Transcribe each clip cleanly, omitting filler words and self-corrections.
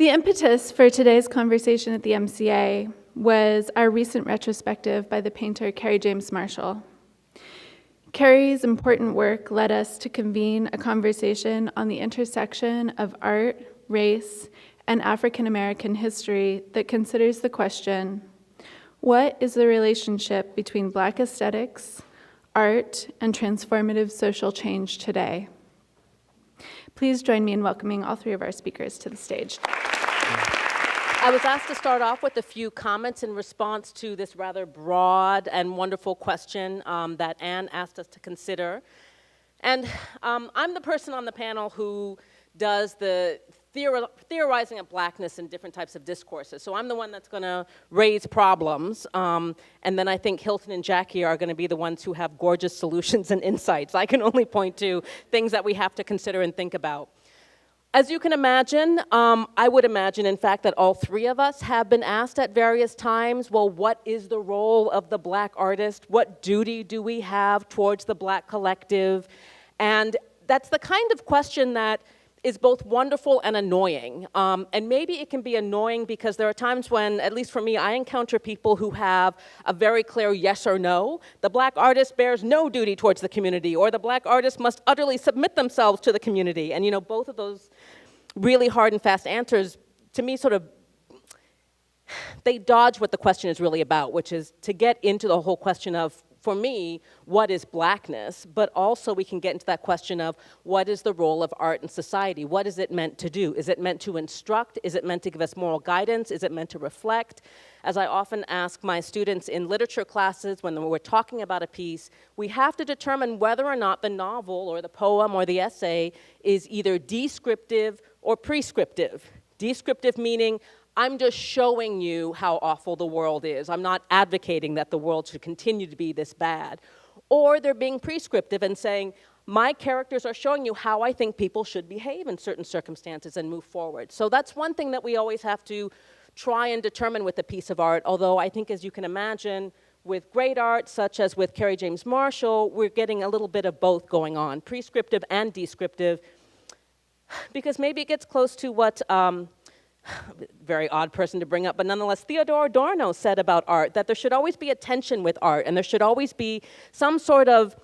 The impetus for today's conversation at the MCA was our recent retrospective by the painter Kerry James Marshall. Kerry's important work led us to convene a conversation on the intersection of art, race, and African American history that considers the question, what is the relationship between Black aesthetics, art, and transformative social change today? Please join me in welcoming all three of our speakers to the stage. I was asked to start off with a few comments in response to this rather broad and wonderful question that Anne asked us to consider. And I'm the person on the panel who does the theorizing of Blackness in different types of discourses. So I'm the one that's going to raise problems. And then I think Hilton and Jackie are going to be the ones who have gorgeous solutions and insights. I can only point to things that we have to consider and think about. As you can imagine, I would imagine, in fact, that all three of us have been asked at various times, well, what is the role of the Black artist? What duty do we have towards the Black collective? And that's the kind of question that is both wonderful and annoying. And maybe it can be annoying because there are times when, at least for me, I encounter people who have a very clear yes or no. The Black artist bears no duty towards the community, or the Black artist must utterly submit themselves to the community. And both of those really hard and fast answers, to me, sort of, they dodge what the question is really about, which is to get into the whole question of, for me, what is Blackness? But also we can get into that question of what is the role of art in society? What is it meant to do? Is it meant to instruct? Is it meant to give us moral guidance? Is it meant to reflect? As I often ask my students in literature classes when we're talking about a piece, we have to determine whether or not the novel or the poem or the essay is either descriptive or prescriptive. Descriptive meaning, I'm just showing you how awful the world is. I'm not advocating that the world should continue to be this bad. Or they're being prescriptive and saying, my characters are showing you how I think people should behave in certain circumstances and move forward. So that's one thing that we always have to try and determine with a piece of art, although I think, as you can imagine, with great art, such as with Kerry James Marshall, we're getting a little bit of both going on, prescriptive and descriptive, because maybe it gets close to what, very odd person to bring up, but nonetheless, Theodore Adorno said about art that there should always be a tension with art, and there should always be some sort of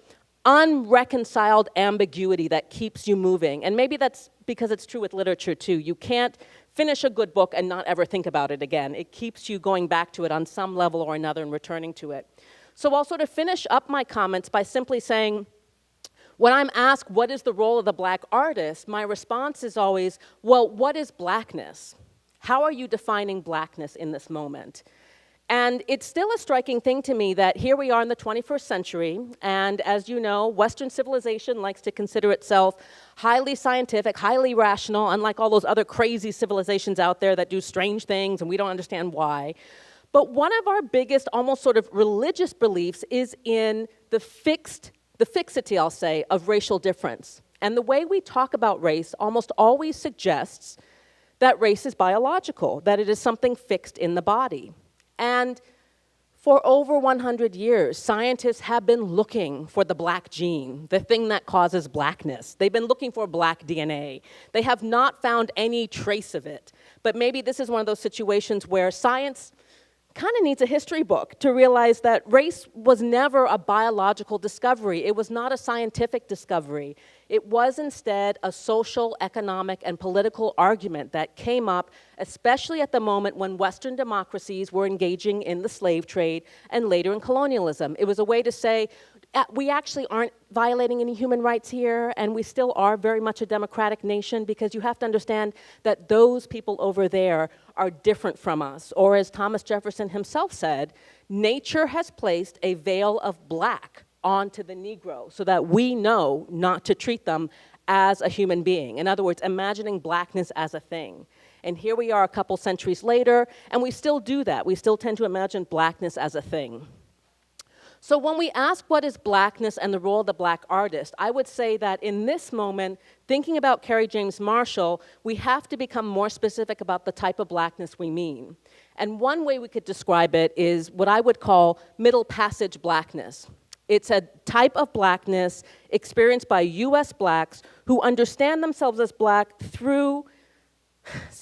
unreconciled ambiguity that keeps you moving. And maybe that's because it's true with literature too. You can't finish a good book and not ever think about it again. It keeps you going back to it on some level or another and returning to it. So I'll sort of finish up my comments by simply saying, when I'm asked what is the role of the Black artist, my response is always, well, what is Blackness? How are you defining Blackness in this moment? And it's still a striking thing to me that here we are in the 21st century, and as you know, Western civilization likes to consider itself highly scientific, highly rational, unlike all those other crazy civilizations out there that do strange things and we don't understand why. But one of our biggest, almost sort of religious beliefs is in the fixity, I'll say, of racial difference. And the way we talk about race almost always suggests that race is biological, that it is something fixed in the body. And for over 100 years, scientists have been looking for the Black gene, the thing that causes Blackness. They've been looking for Black DNA. They have not found any trace of it. But maybe this is one of those situations where science kind of needs a history book to realize that race was never a biological discovery. It was not a scientific discovery. It was instead a social, economic, and political argument that came up, especially at the moment when Western democracies were engaging in the slave trade and later in colonialism. It was a way to say, we actually aren't violating any human rights here, and we still are very much a democratic nation, because you have to understand that those people over there are different from us. Or as Thomas Jefferson himself said, nature has placed a veil of black onto the Negro so that we know not to treat them as a human being. In other words, imagining blackness as a thing. And here we are a couple centuries later, and we still do that. We still tend to imagine blackness as a thing. So when we ask what is Blackness and the role of the Black artist, I would say that in this moment, thinking about Kerry James Marshall, we have to become more specific about the type of Blackness we mean. And one way we could describe it is what I would call middle passage Blackness. It's a type of Blackness experienced by US Blacks who understand themselves as Black through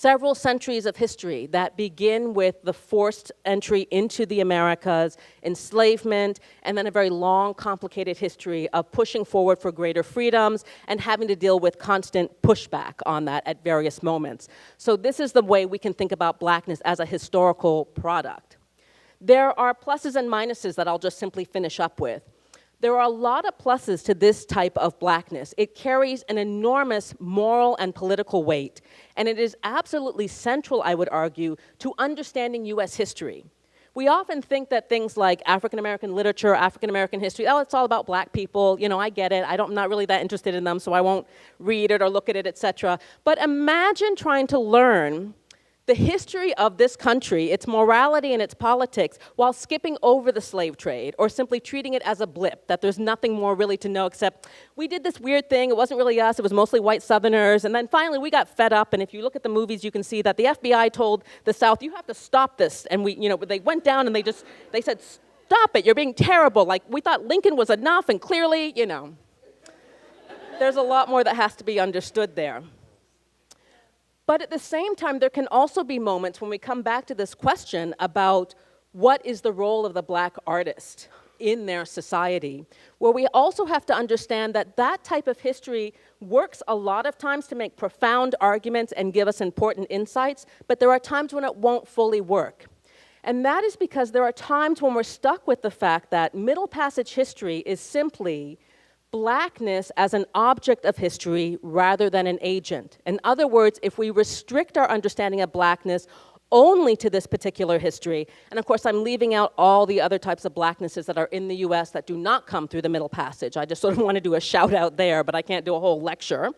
several centuries of history that begin with the forced entry into the Americas, enslavement, and then a very long, complicated history of pushing forward for greater freedoms and having to deal with constant pushback on that at various moments. So this is the way we can think about Blackness as a historical product. There are pluses and minuses that I'll just simply finish up with. There are a lot of pluses to this type of Blackness. It carries an enormous moral and political weight, and it is absolutely central, I would argue, to understanding US history. We often think that things like African American literature, African American history, oh, it's all about black people, you know, I get it, I'm not really that interested in them, so I won't read it or look at it, etc. But imagine trying to learn the history of this country, its morality and its politics, while skipping over the slave trade or simply treating it as a blip, that there's nothing more really to know except we did this weird thing, it wasn't really us, it was mostly white Southerners, and then finally we got fed up, and if you look at the movies, you can see that the FBI told the South, you have to stop this, and they went down and they said, stop it, you're being terrible, like we thought Lincoln was enough, and clearly, there's a lot more that has to be understood there. But at the same time, there can also be moments when we come back to this question about what is the role of the black artist in their society, where we also have to understand that that type of history works a lot of times to make profound arguments and give us important insights, but there are times when it won't fully work. And that is because there are times when we're stuck with the fact that Middle Passage history is simply Blackness as an object of history rather than an agent. In other words, if we restrict our understanding of Blackness only to this particular history, and of course I'm leaving out all the other types of Blacknesses that are in the US that do not come through the Middle Passage. I just sort of want to do a shout out there, but I can't do a whole lecture.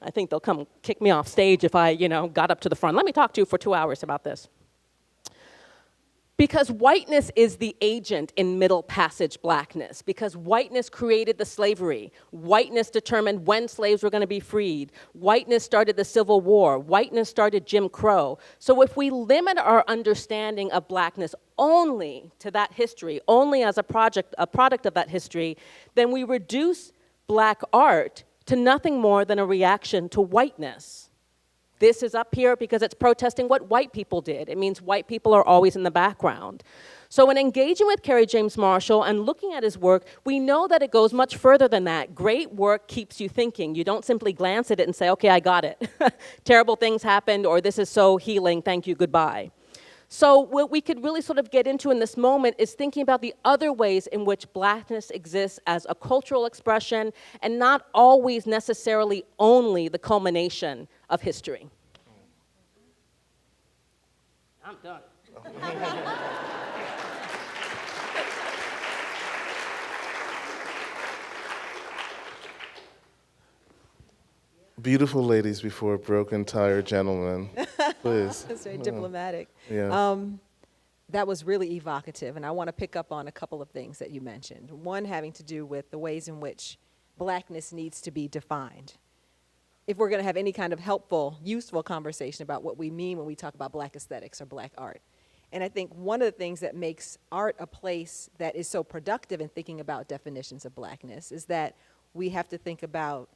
I think they'll come kick me off stage if I, got up to the front. Let me talk to you for 2 hours about this. Because whiteness is the agent in Middle Passage Blackness, because whiteness created the slavery, whiteness determined when slaves were going to be freed, whiteness started the Civil War, whiteness started Jim Crow. So if we limit our understanding of Blackness only to that history, only as a product of that history, then we reduce black art to nothing more than a reaction to whiteness. This is up here because it's protesting what white people did. It means white people are always in the background. So in engaging with Kerry James Marshall and looking at his work, we know that it goes much further than that. Great work keeps you thinking. You don't simply glance at it and say, okay, I got it. Terrible things happened, or this is so healing, thank you, goodbye. So what we could really sort of get into in this moment is thinking about the other ways in which Blackness exists as a cultural expression and not always necessarily only the culmination of history. I'm done. Beautiful ladies before broken, tired gentlemen. Please. That's very diplomatic. Yes. That was really evocative, and I want to pick up on a couple of things that you mentioned. One having to do with the ways in which Blackness needs to be defined. If we're going to have any kind of helpful, useful conversation about what we mean when we talk about black aesthetics or black art. And I think one of the things that makes art a place that is so productive in thinking about definitions of Blackness is that we have to think about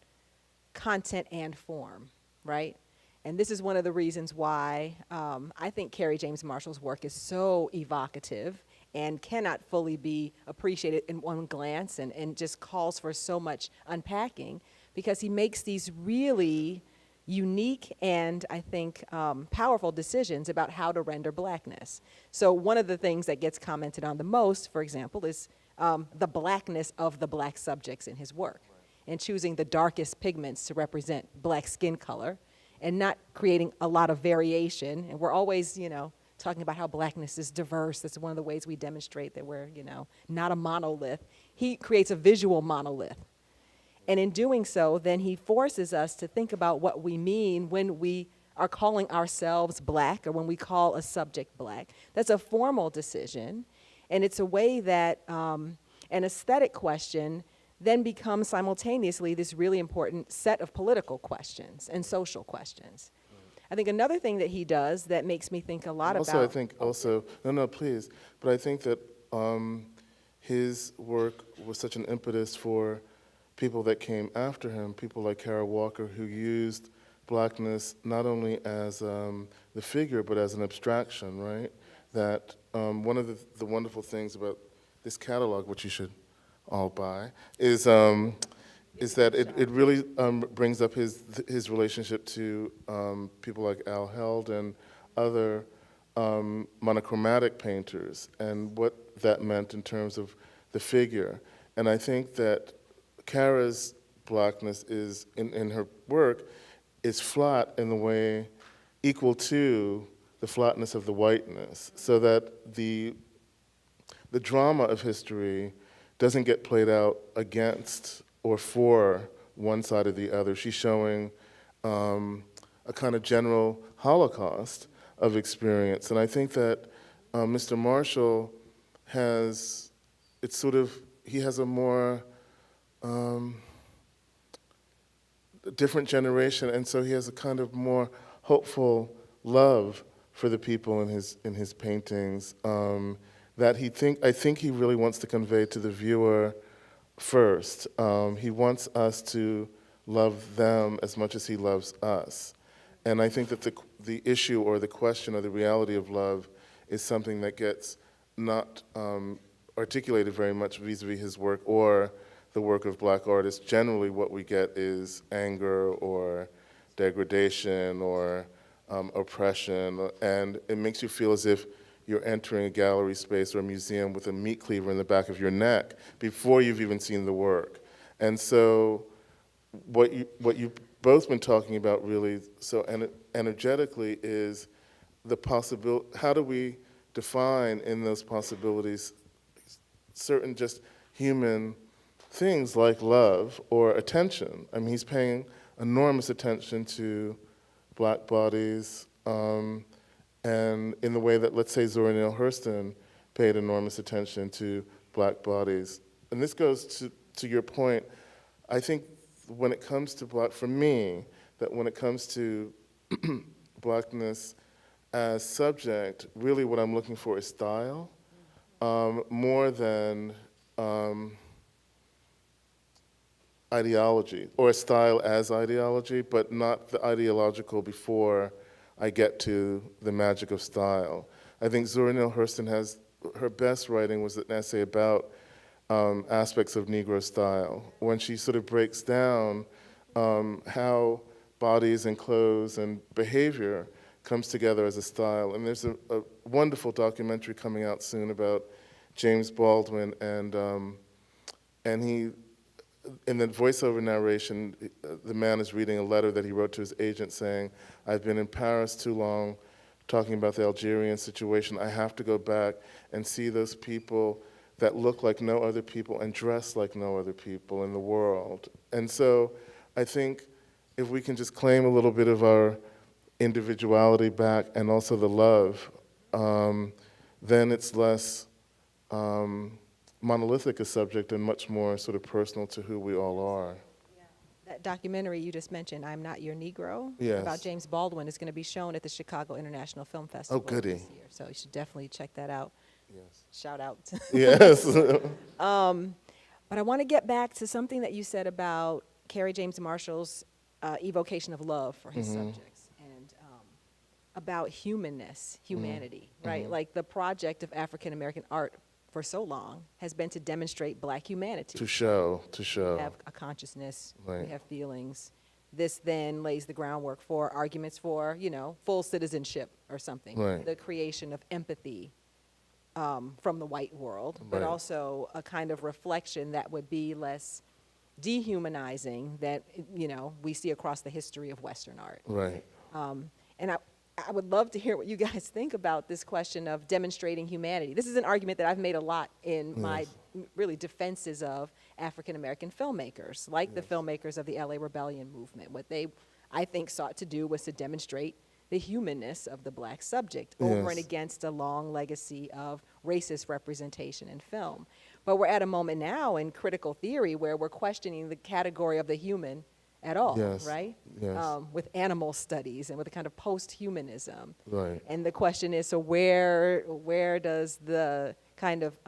content and form, right? And this is one of the reasons why I think Kerry James Marshall's work is so evocative and cannot fully be appreciated in one glance and just calls for so much unpacking, because he makes these really unique and, I think, powerful decisions about how to render Blackness. So one of the things that gets commented on the most, for example, is the blackness of the black subjects in his work, and choosing the darkest pigments to represent black skin color and not creating a lot of variation. And we're always, talking about how Blackness is diverse. That's one of the ways we demonstrate that we're, not a monolith. He creates a visual monolith. And in doing so, then he forces us to think about what we mean when we are calling ourselves black or when we call a subject black. That's a formal decision, and it's a way that an aesthetic question then becomes simultaneously this really important set of political questions and social questions. I think another thing that he does that makes me think a lot also, about... I think also, no, please, but I think that his work was such an impetus for people that came after him, people like Kara Walker, who used blackness not only as the figure, but as an abstraction, right? That one of the wonderful things about this catalog, which you should all buy, is that it really brings up his relationship to people like Al Held and other monochromatic painters, and what that meant in terms of the figure. And I think that Kara's blackness is, in her work, is flat in the way equal to the flatness of the whiteness, so that the drama of history doesn't get played out against or for one side or the other. She's showing a kind of general Holocaust of experience. And I think that Mr. Marshall has, it's sort of, he has a more different generation, and so he has a kind of more hopeful love for the people in his paintings that I think he really wants to convey to the viewer first. He wants us to love them as much as he loves us. And I think that the issue or the question or the reality of love is something that gets not articulated very much vis-a-vis his work or the work of black artists. Generally what we get is anger or degradation or oppression, and it makes you feel as if you're entering a gallery space or a museum with a meat cleaver in the back of your neck before you've even seen the work. And so what you've both been talking about really so energetically is the possibility, how do we define in those possibilities certain just human things like love or attention. I mean, he's paying enormous attention to black bodies, and in the way that, let's say, Zora Neale Hurston paid enormous attention to black bodies. And this goes to your point. I think when it comes to for me, that when it comes to blackness as subject, really what I'm looking for is style, more than ideology, or a style as ideology, but not the ideological before I get to the magic of style. I think Zora Neale Hurston has, her best writing was an essay about aspects of Negro style, when she sort of breaks down how bodies and clothes and behavior comes together as a style. And there's a wonderful documentary coming out soon about James Baldwin, and he, in the voiceover narration, the man is reading a letter that he wrote to his agent saying, I've been in Paris too long talking about the Algerian situation. I have to go back and see those people that look like no other people and dress like no other people in the world. And so I think if we can just claim a little bit of our individuality back and also the love, then it's less monolithic a subject and much more sort of personal to who we all are. Yeah. That documentary you just mentioned, I'm Not Your Negro, Yes. about James Baldwin, is going to be shown at the Chicago International Film Festival goody. this year. So you should definitely check that out. Yes. Shout out. Yes. But I want to get back to something that you said about Kerry James Marshall's evocation of love for his subjects, and about humanness, humanity, right? Like the project of African American art for so long has been to demonstrate black humanity. To show. We have a consciousness, Right. we have feelings. This then lays the groundwork for arguments for, full citizenship or something. Right. The creation of empathy from the white world, but Right. also a kind of reflection that would be less dehumanizing that, we see across the history of Western art. Right. And I would love to hear what you guys think about this question of demonstrating humanity. This is an argument that I've made a lot in my really defenses of African American filmmakers, like the filmmakers of the LA Rebellion movement. What they, I think, sought to do was to demonstrate the humanness of the black subject over and Yes. against a long legacy of racist representation in film. But we're at a moment now in critical theory where we're questioning the category of the human at all, Yes. right? Yes. With animal studies and with a kind of post-humanism. Right. And the question is, so where does the kind of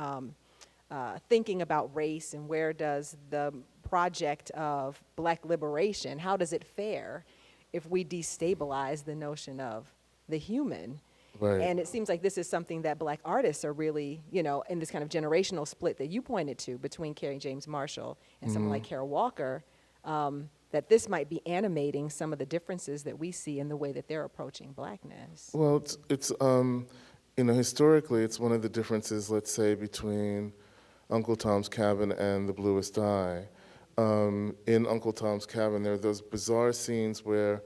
thinking about race and where does the project of black liberation, how does it fare if we destabilize the notion of the human. Right. And it seems like this is something that Black artists are really, in this kind of generational split that you pointed to between Kerry James Marshall and someone like Kara Walker, that this might be animating some of the differences that we see in the way that they're approaching Blackness. Well, it's historically, it's one of the differences, let's say, between Uncle Tom's Cabin and The Bluest Eye. In Uncle Tom's Cabin, there are those bizarre scenes where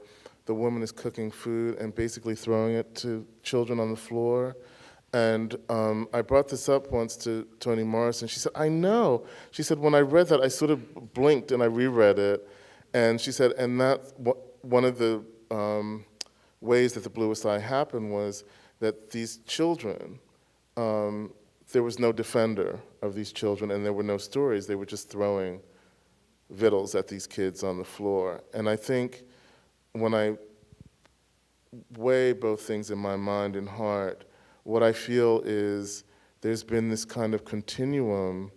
the woman is cooking food and basically throwing it to children on the floor. And I brought this up once to Toni Morrison. She said, I know. She said, when I read that, I sort of blinked and I reread it. And she said, and that's one of the ways that The Bluest Eye happened was that these children, there was no defender of these children and there were no stories. They were just throwing victuals at these kids on the floor. And I think when I weigh both things in my mind and heart, what I feel is there's been this kind of continuum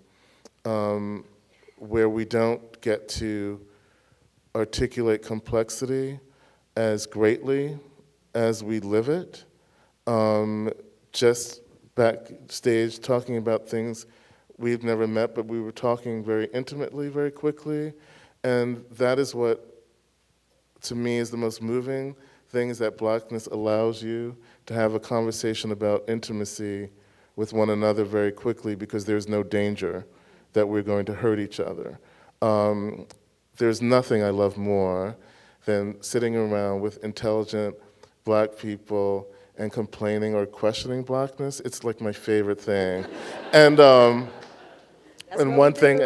where we don't get to articulate complexity as greatly as we live it. Just backstage talking about things we've never met, but we were talking very intimately, very quickly, and that is what, to me, is the most moving thing, is that Blackness allows you to have a conversation about intimacy with one another very quickly because there's no danger that we're going to hurt each other. There's nothing I love more than sitting around with intelligent Black people and complaining or questioning Blackness. It's like my favorite thing. And one thing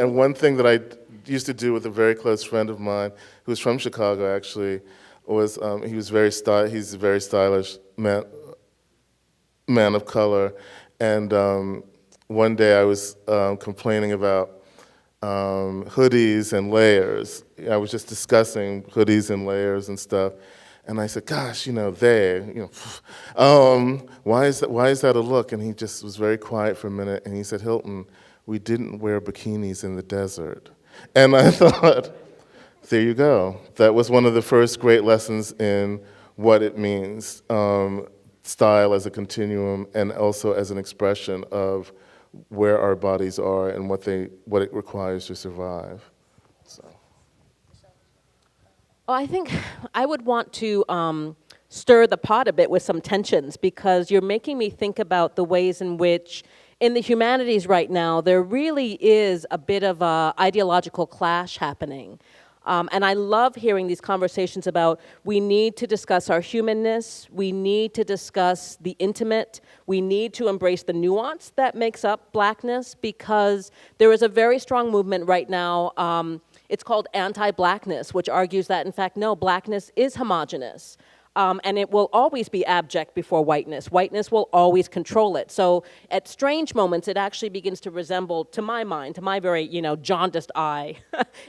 that I used to do with a very close friend of mine, who was from Chicago actually, was he's a very stylish man of color, and one day I was complaining about hoodies and layers. I was just discussing hoodies and layers and stuff, and I said, "Gosh, why is that a look?" And he just was very quiet for a minute, and he said, "Hilton, we didn't wear bikinis in the desert." And I thought, there you go. That was one of the first great lessons in what it means, style as a continuum and also as an expression of where our bodies are and what it requires to survive. So. Well, I think I would want to stir the pot a bit with some tensions, because you're making me think about the ways in which in the humanities right now, there really is a bit of a ideological clash happening. And I love hearing these conversations about we need to discuss our humanness, we need to discuss the intimate, we need to embrace the nuance that makes up Blackness, because there is a very strong movement right now, it's called anti-Blackness, which argues that, in fact, no, Blackness is homogenous. And it will always be abject before whiteness. Whiteness will always control it. So at strange moments, it actually begins to resemble, to my mind, to my very, jaundiced eye,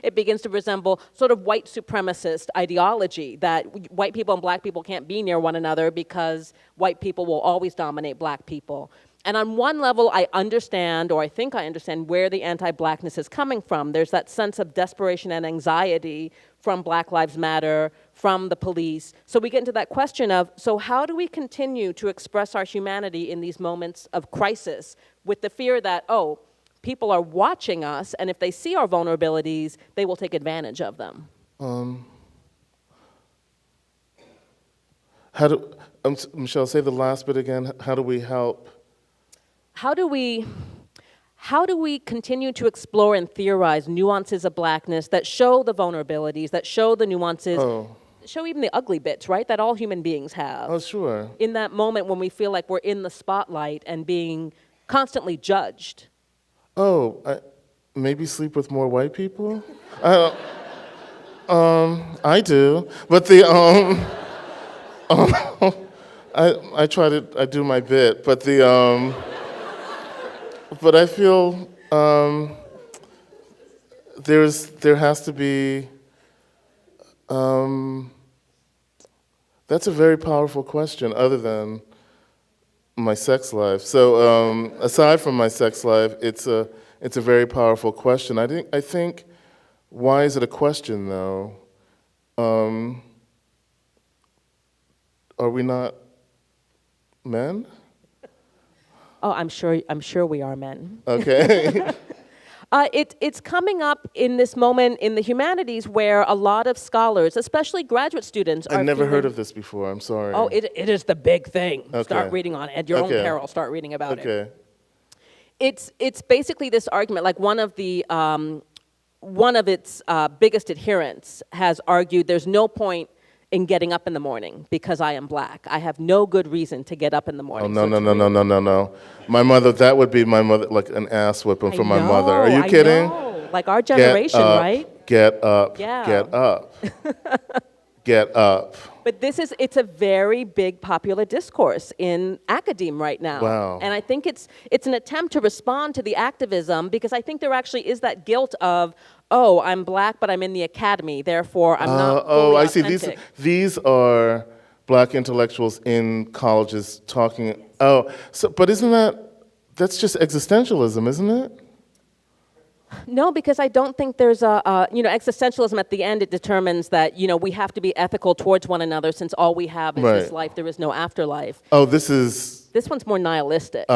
it begins to resemble sort of white supremacist ideology that white people and Black people can't be near one another because white people will always dominate Black people. And on one level, I understand, or I think I understand, where the anti-Blackness is coming from. There's that sense of desperation and anxiety from Black Lives Matter, from the police. So we get into that question of, so how do we continue to express our humanity in these moments of crisis with the fear that, oh, people are watching us, and if they see our vulnerabilities, they will take advantage of them? Michelle, say the last bit again. How do we help? How do we continue to explore and theorize nuances of Blackness that show the vulnerabilities, that show the nuances, show even the ugly bits, right, that all human beings have? Oh, sure. In that moment when we feel like we're in the spotlight and being constantly judged. Maybe sleep with more white people? I do, but I do my bit, but but I feel there has to be, that's a very powerful question other than my sex life. So aside from my sex life, it's a very powerful question. I think, why is it a question though? are we not men? Oh, I'm sure we are men. Okay. It's coming up in this moment in the humanities where a lot of scholars, especially graduate students, are I've never heard feeling- of this before. I'm sorry. Oh, it is the big thing. Okay. Start reading on it at your own Okay. peril. Start reading about it. Okay. It's basically this argument. Like one of its biggest adherents has argued there's no point in getting up in the morning because I am black. I have no good reason to get up in the Oh, morning. no, So no, it's no, no, no, no, no. My mother, that would be my mother, like an ass whipping from my mother. Are you I kidding? know. Like our generation, Get up, right? Get up. Yeah. Get up. Get up. But it's a very big popular discourse in academe right now. Wow. And I think it's an attempt to respond to the activism because I think there actually is that guilt of, oh, I'm black, but I'm in the academy, therefore I'm not Oh, fully I see. authentic. These are black intellectuals in colleges talking. Oh, so, but that's just existentialism, isn't it? No, because I don't think there's existentialism at the end, it determines that, we have to be ethical towards one another since all we have is this Right. life, there is no afterlife. Oh, this This one's more nihilistic.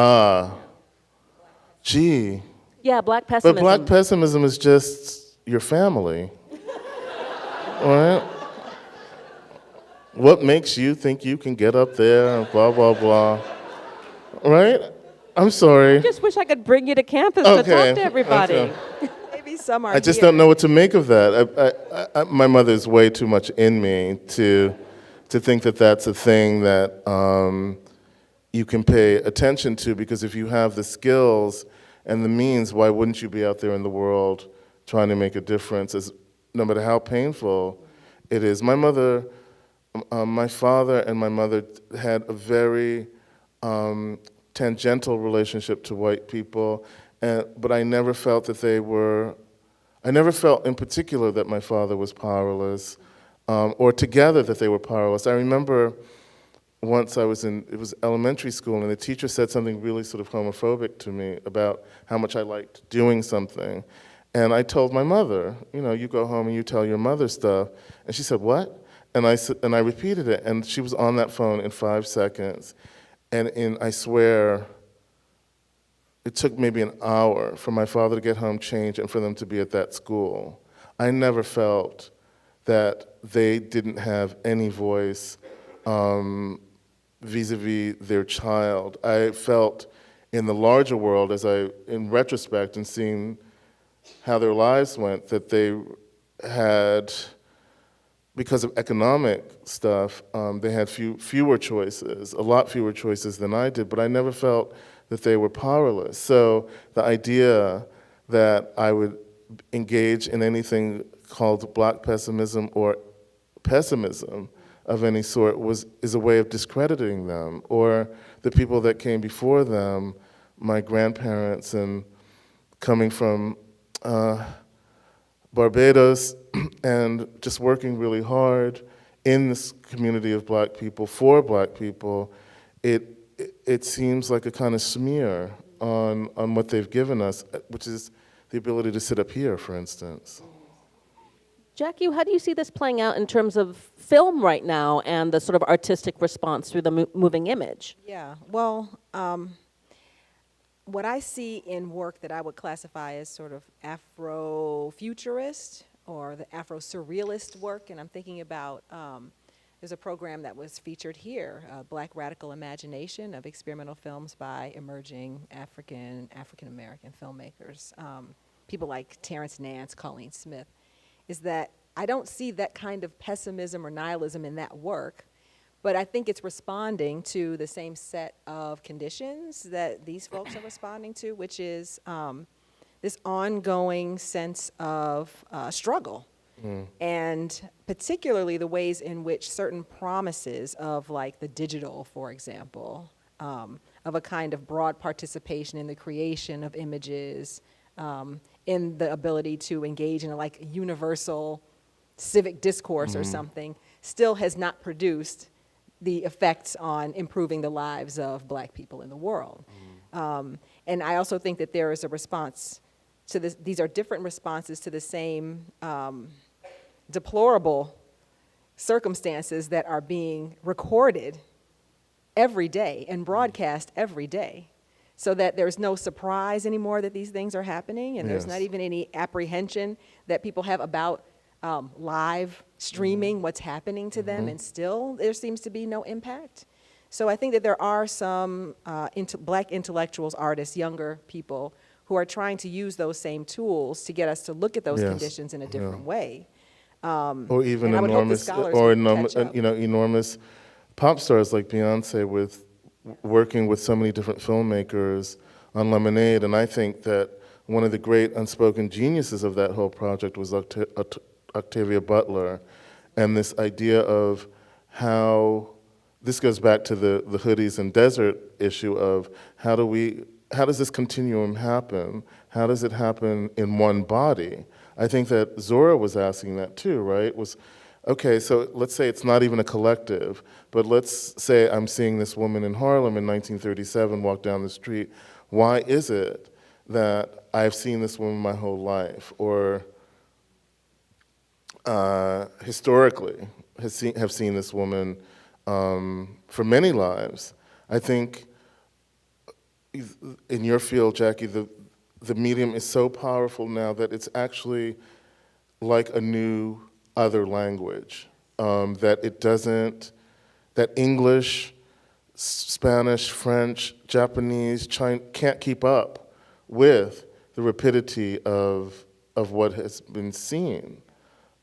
Gee. Yeah, black But pessimism. black pessimism is just your family. Right? What makes you think you can get up there and blah, blah, blah? Right? I'm sorry. I just wish I could bring you to campus to talk to everybody. okay. Maybe some are I just here. don't know what to make of that. My mother's way too much in me to think that that's a thing that you can pay attention to, because if you have the skills and the means, why wouldn't you be out there in the world trying to make a difference, no matter how painful it is? My father and my mother had a very tangential relationship to white people, but I never felt I never felt in particular that my father was powerless, or together that they were powerless. I remember once it was elementary school, and the teacher said something really sort of homophobic to me about how much I liked doing something. And I told my mother, you go home and you tell your mother stuff. And she said, what? And I repeated it, and she was on that phone in 5 seconds. And I swear, it took maybe an hour for my father to get home, change, and for them to be at that school. I never felt that they didn't have any voice vis-a-vis their child. I felt in the larger world, in retrospect and seeing how their lives went, that they had, because of economic stuff, they had fewer choices, a lot fewer choices than I did, but I never felt that they were powerless. So the idea that I would engage in anything called black pessimism or pessimism of any sort is a way of discrediting them, or the people that came before them, my grandparents, and coming from Barbados and just working really hard in this community of black people, for black people. It seems like a kind of smear on what they've given us, which is the ability to sit up here, for instance. Jackie, how do you see this playing out in terms of film right now and the sort of artistic response through the moving image? Yeah, well, what I see in work that I would classify as sort of Afrofuturist or the Afro-surrealist work, and I'm thinking about, there's a program that was featured here, Black Radical Imagination of experimental films by emerging African-American filmmakers, people like Terrence Nance, Colleen Smith, is that I don't see that kind of pessimism or nihilism in that work, but I think it's responding to the same set of conditions that these folks are responding to, which is this ongoing sense of struggle. And particularly the ways in which certain promises of, like, the digital, for example, of a kind of broad participation in the creation of images, in the ability to engage in a, like, universal civic discourse or something, still has not produced the effects on improving the lives of black people in the world. And I also think that there is a response to this. These are different responses to the same deplorable circumstances that are being recorded every day and broadcast every day, so that there's no surprise anymore that these things are happening, and there's Yes. not even any apprehension that people have about live streaming what's happening to them, and still there seems to be no impact. So I think that there are some Black intellectuals, artists, younger people who are trying to use those same tools to get us to look at those Yes. conditions in a different way. Or even And I would hope the enormous, scholars or would enormous, catch up. enormous pop stars like Beyonce with working with so many different filmmakers on Lemonade. And I think that one of the great unspoken geniuses of that whole project was Octavia Butler, and this idea of how this goes back to the hoodies and desert issue of how does this continuum happen? How does it happen in one body? I think that Zora was asking that too, right? Okay, so let's say it's not even a collective, but let's say I'm seeing this woman in Harlem in 1937 walk down the street. Why is it that I've seen this woman my whole life, or historically have seen this woman for many lives? I think in your field, Jackie, the medium is so powerful now that it's actually like a new other language, that English, Spanish, French, Japanese, can't keep up with the rapidity of what has been seen.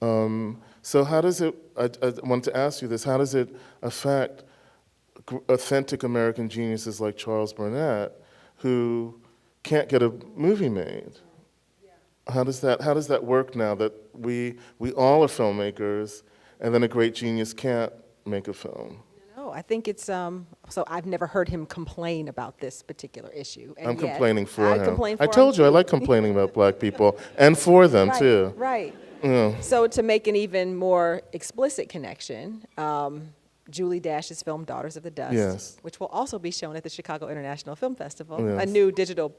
So how does it, I want to ask you this, how does it affect authentic American geniuses like Charles Burnett, who can't get a movie made? How does that work now that we all are filmmakers, and then a great genius can't make a film? No, I think it's, so I've never heard him complain about this particular issue. And I'm yet complaining for I him. complain for I him told you I too. like complaining about Black people, and for them Right, too. right. Yeah. So to make an even more explicit connection, Julie Dash's film Daughters of the Dust, Yes. which will also be shown at the Chicago International Film Festival, Yes. a new digital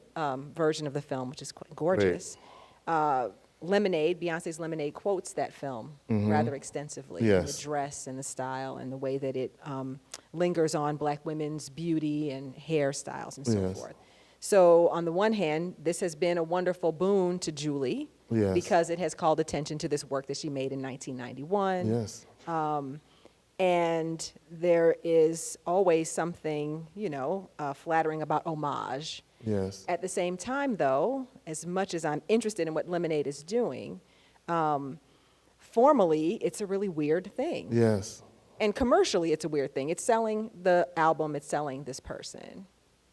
version of the film, which is quite gorgeous. Lemonade, Beyonce's Lemonade, quotes that film rather extensively. And Yes. the dress and the style and the way that it lingers on Black women's beauty and hairstyles and so Yes. forth. So on the one hand, this has been a wonderful boon to Julie Yes. because it has called attention to this work that she made in 1991. Yes. And there is always something, flattering about homage. Yes. At the same time, though, as much as I'm interested in what Lemonade is doing, formally, it's a really weird thing. Yes. And commercially, it's a weird thing. It's selling the album, it's selling this person,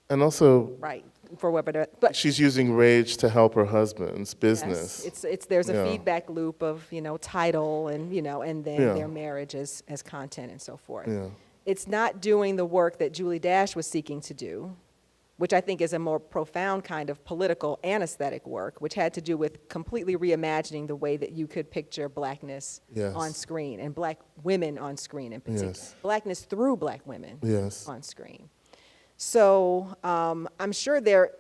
And also, right? For whatever, but she's using rage to help her husband's business. yes, there's a Yeah. feedback loop of title and and then Yeah. their marriage as content and so forth. Yeah. It's not doing the work that Julie Dash was seeking to do, which I think is a more profound kind of political and aesthetic work, which had to do with completely reimagining the way that you could picture Blackness Yes. on screen, and Black women on screen in particular. Yes. Blackness through Black women Yes. on screen. So I'm sure there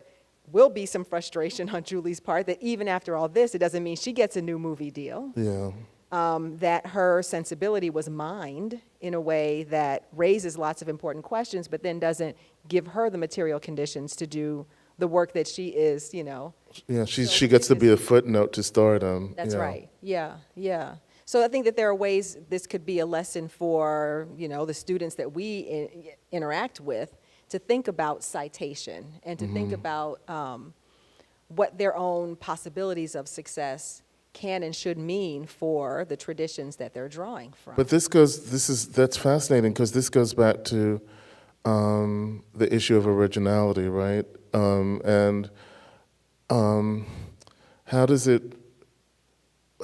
will be some frustration on Julie's part that even after all this, it doesn't mean she gets a new movie deal. Yeah. That her sensibility was mined in a way that raises lots of important questions, but then doesn't give her the material conditions to do the work that she is, Yeah. She gets to be a footnote to stardom. That's yeah. right. Yeah, yeah. So I think that there are ways this could be a lesson for, the students that we interact with to think about citation and to think about what their own possibilities of success can and should mean for the traditions that they're drawing from. But that's fascinating because this goes back to the issue of originality, right?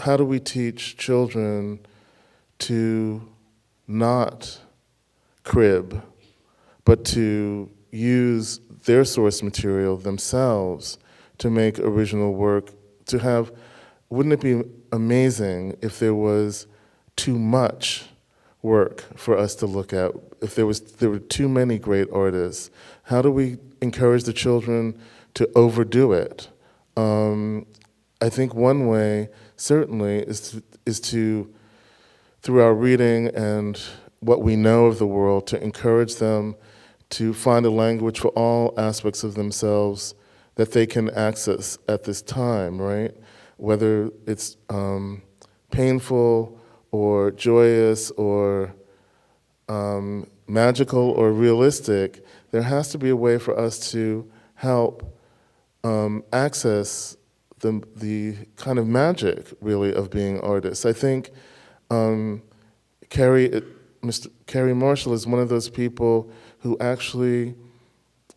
How do we teach children to not crib, but to use their source material themselves to make original work, wouldn't it be amazing if there was too much work for us to look at, if there were too many great artists? How do we encourage the children to overdo it? I think one way, certainly, is to through our reading and what we know of the world, to encourage them to find a language for all aspects of themselves that they can access at this time, right? Whether it's painful or joyous or magical or realistic, there has to be a way for us to help access the kind of magic, really, of being artists. I think Carrie Marshall is one of those people who actually,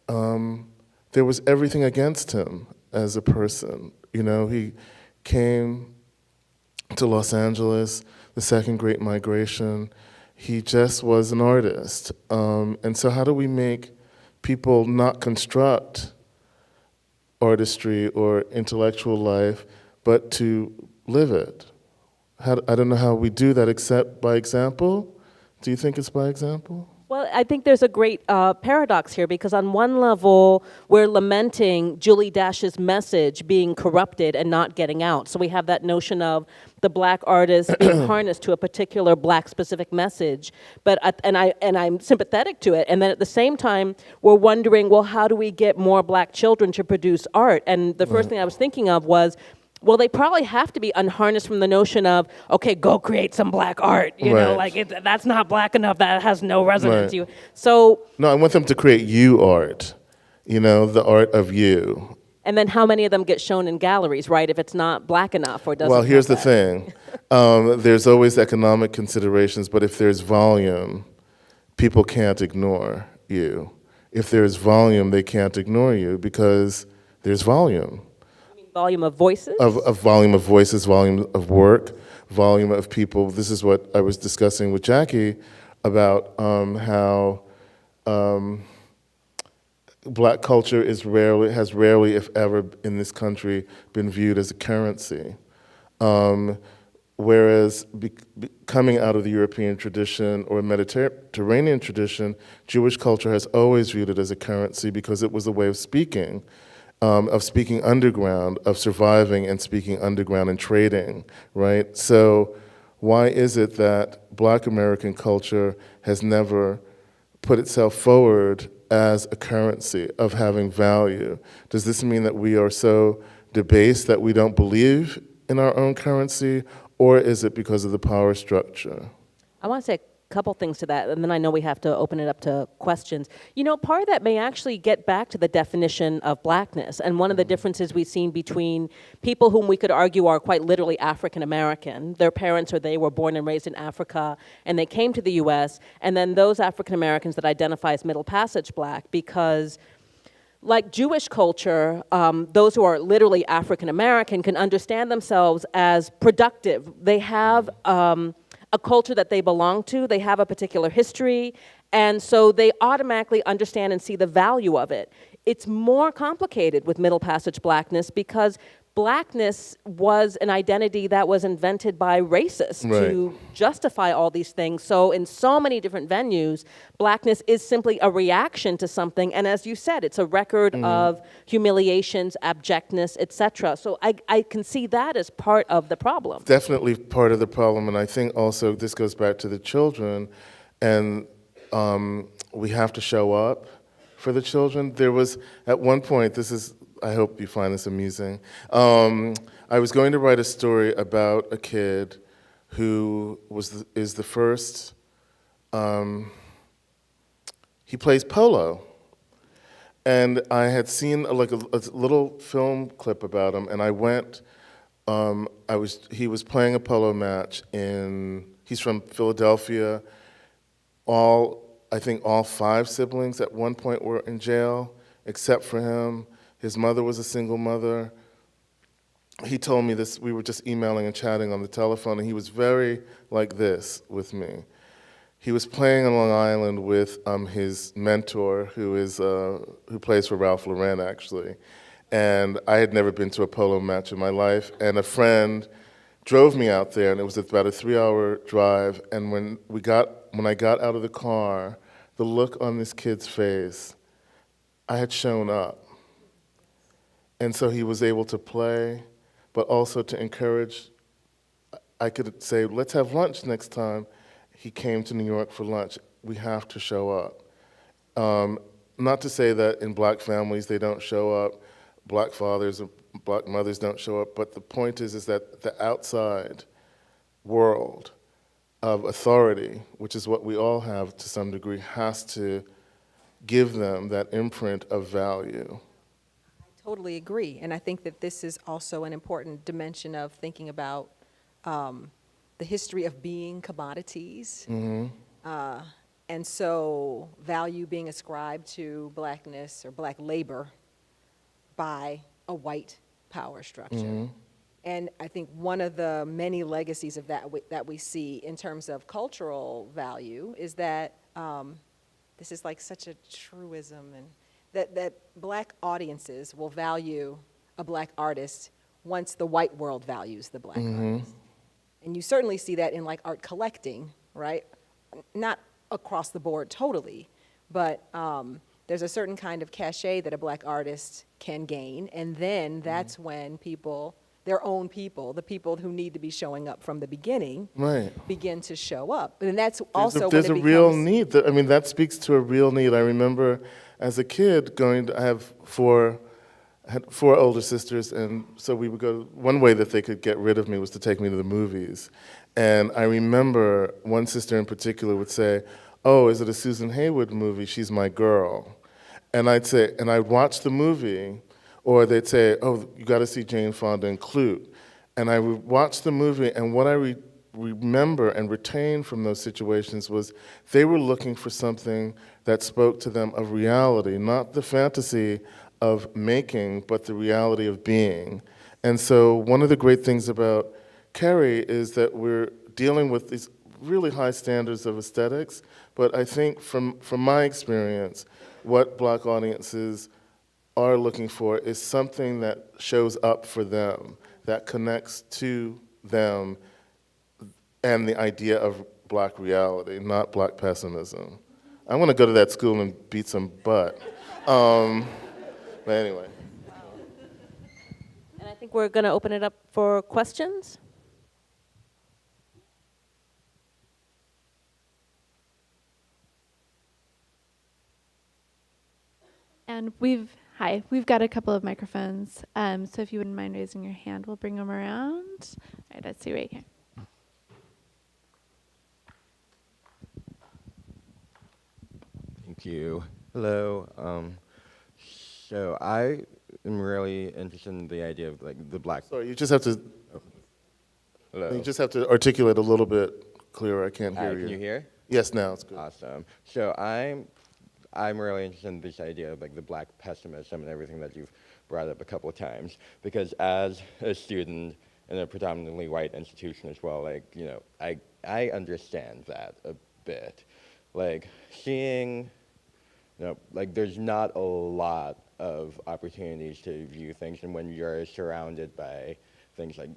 there was everything against him as a person. You know, he came to Los Angeles, the second Great Migration. He just was an artist. And so how do we make people not construct artistry or intellectual life, but to live it? I don't know how we do that except by example. Do you think it's by example? Well, I think there's a great paradox here, because on one level, we're lamenting Julie Dash's message being corrupted and not getting out. So we have that notion of the black artist being harnessed to a particular black specific message. But I'm sympathetic to it. And then at the same time, we're wondering, well, how do we get more black children to produce art? And the first thing I was thinking of was, well, they probably have to be unharnessed from the notion of, okay, go create some black art. You know, like that's not black enough. That has no resonance. Right. So. No, I want them to create you art. You know, the art of you. And then how many of them get shown in galleries, right? If it's not black enough or doesn't. Well, here's the that. thing. There's always economic considerations, but if there's volume, people can't ignore you. If there's volume, they can't ignore you because there's volume. Volume of voices? Of volume of voices, volume of work, volume of people. This is what I was discussing with Jackie about how black culture has rarely, if ever, in this country been viewed as a currency. Whereas coming out of the European tradition or Mediterranean tradition, Jewish culture has always viewed it as a currency because it was a way of speaking underground, of surviving and speaking underground and trading, right? So why is it that Black American culture has never put itself forward as a currency of having value? Does this mean that we are so debased that we don't believe in our own currency, or is it because of the power structure? I want to say a couple things to that, and then I know we have to open it up to questions. You know, part of that may actually get back to the definition of blackness, and one of the differences we've seen between people whom we could argue are quite literally African American, their parents or they were born and raised in Africa, and they came to the US, and then those African Americans that identify as Middle Passage Black, because like Jewish culture, those who are literally African American can understand themselves as productive. They have a culture that they belong to, they have a particular history, and so they automatically understand and see the value of it. It's more complicated with Middle Passage Blackness because blackness was an identity that was invented by racists to justify all these things. So in so many different venues, blackness is simply a reaction to something, and as you said, it's a record of humiliations, abjectness, etc. So I can see that as part of the problem. Definitely part of the problem, and I think also this goes back to the children, and we have to show up for the children. There was, at one point, I hope you find this amusing. I was going to write a story about a kid who is the first, he plays polo. And I had seen a little film clip about him, and I went, he was playing a polo match he's from Philadelphia. I think all 5 siblings at one point were in jail, except for him. His mother was a single mother. He told me this, we were just emailing and chatting on the telephone, and he was very like this with me. He was playing on Long Island with his mentor, who plays for Ralph Lauren, actually. And I had never been to a polo match in my life, and a friend drove me out there, and it was about a 3-hour drive, and when I got out of the car, the look on this kid's face, I had shown up. And so he was able to play, but also to encourage I could say, let's have lunch next time he came to New York for lunch. We have to show up. Not to say that in black families they don't show up, black fathers or black mothers don't show up, but the point is that the outside world of authority, which is what we all have to some degree, has to give them that imprint of value. Totally agree. And I think that this is also an important dimension of thinking about the history of being commodities. And so value being ascribed to blackness or black labor by a white power structure. And I think one of the many legacies of that we see in terms of cultural value is that this is like such a truism, and that black audiences will value a black artist once the white world values the black artist. And you certainly see that in like art collecting, right? Not across the board totally, but there's a certain kind of cachet that a black artist can gain, and then that's when people, their own people, the people who need to be showing up from the beginning, begin to show up. And that's also There's when a it real becomes, need. I mean, that speaks to a real need. I remember as a kid I had four older sisters, and so we would go, one way that they could get rid of me was to take me to the movies. And I remember one sister in particular would say, "Oh, is it a Susan Haywood movie? She's my girl." And I'd say, and I'd watch the movie, or they'd say, "Oh, you got to see Jane Fonda and Clute." And I would watch the movie, and what I remember and retain from those situations was they were looking for something that spoke to them of reality, not the fantasy of making, but the reality of being. And so one of the great things about Carrie is that we're dealing with these really high standards of aesthetics, but I think from my experience, what black audiences are looking for is something that shows up for them, that connects to them and the idea of black reality, not black pessimism. I want to go to that school and beat some butt. But anyway. And I think we're going to open it up for questions. And we've got a couple of microphones. So if you wouldn't mind raising your hand, we'll bring them around. All right, let's see right here. Thank you. Hello. So I am really interested in the idea of like the black. Sorry, you just have to. Hello. You just have to articulate a little bit clearer. I can't hear Hi, you. can you hear? Yes, now it's good. Awesome. So I'm really interested in this idea of like the black pessimism and everything that you've brought up a couple of times, because as a student in a predominantly white institution as well, like, you know, I understand that a bit. Like seeing, you know, like there's not a lot of opportunities to view things, and when you're surrounded by things like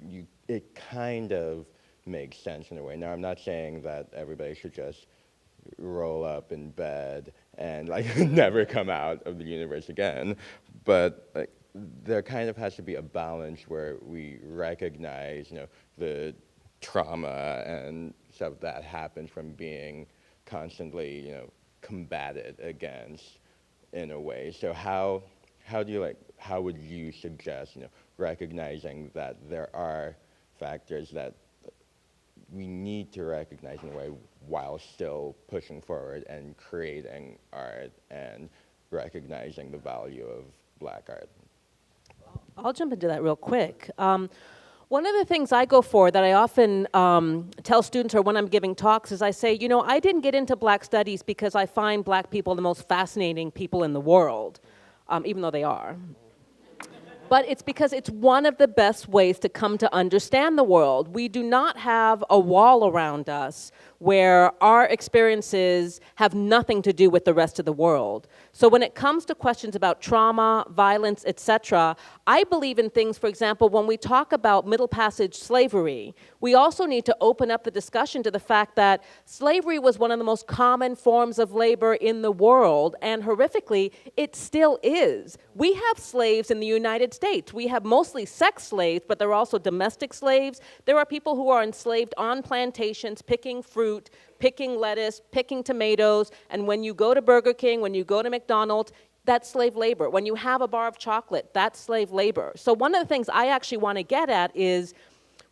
it kind of makes sense in a way. Now, I'm not saying that everybody should just roll up in bed and like never come out of the universe again, but like there kind of has to be a balance where we recognize, you know, the trauma and stuff that happens from being constantly, you know, combated against in a way. So how do you how would you suggest, you know, recognizing that there are factors that we need to recognize in a way while still pushing forward and creating art and recognizing the value of black art? I'll jump into that real quick. One of the things I go for that I often tell students, or when I'm giving talks, is I say, you know, I didn't get into black studies because I find black people the most fascinating people in the world, even though they are. But it's because it's one of the best ways to come to understand the world. We do not have a wall around us where our experiences have nothing to do with the rest of the world. So when it comes to questions about trauma, violence, etc., I believe in things, for example, when we talk about Middle Passage slavery, we also need to open up the discussion to the fact that slavery was one of the most common forms of labor in the world, and horrifically, it still is. We have slaves in the United States. We have mostly sex slaves, but there are also domestic slaves. There are people who are enslaved on plantations, picking fruit, picking lettuce, picking tomatoes, and when you go to Burger King, when you go to McDonald's, that's slave labor. When you have a bar of chocolate, that's slave labor. So one of the things I actually want to get at is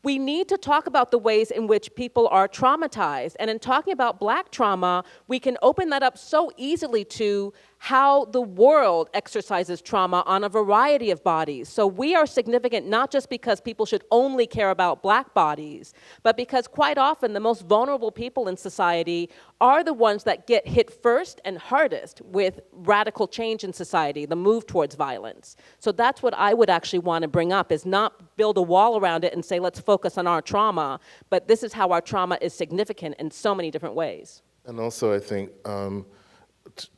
we need to talk about the ways in which people are traumatized. And in talking about Black trauma, we can open that up so easily to how the world exercises trauma on a variety of bodies. So we are significant not just because people should only care about Black bodies, but because quite often the most vulnerable people in society are the ones that get hit first and hardest with radical change in society, the move towards violence. So that's what I would actually want to bring up, is not build a wall around it and say, let's focus on our trauma, but this is how our trauma is significant in so many different ways. And also, I think,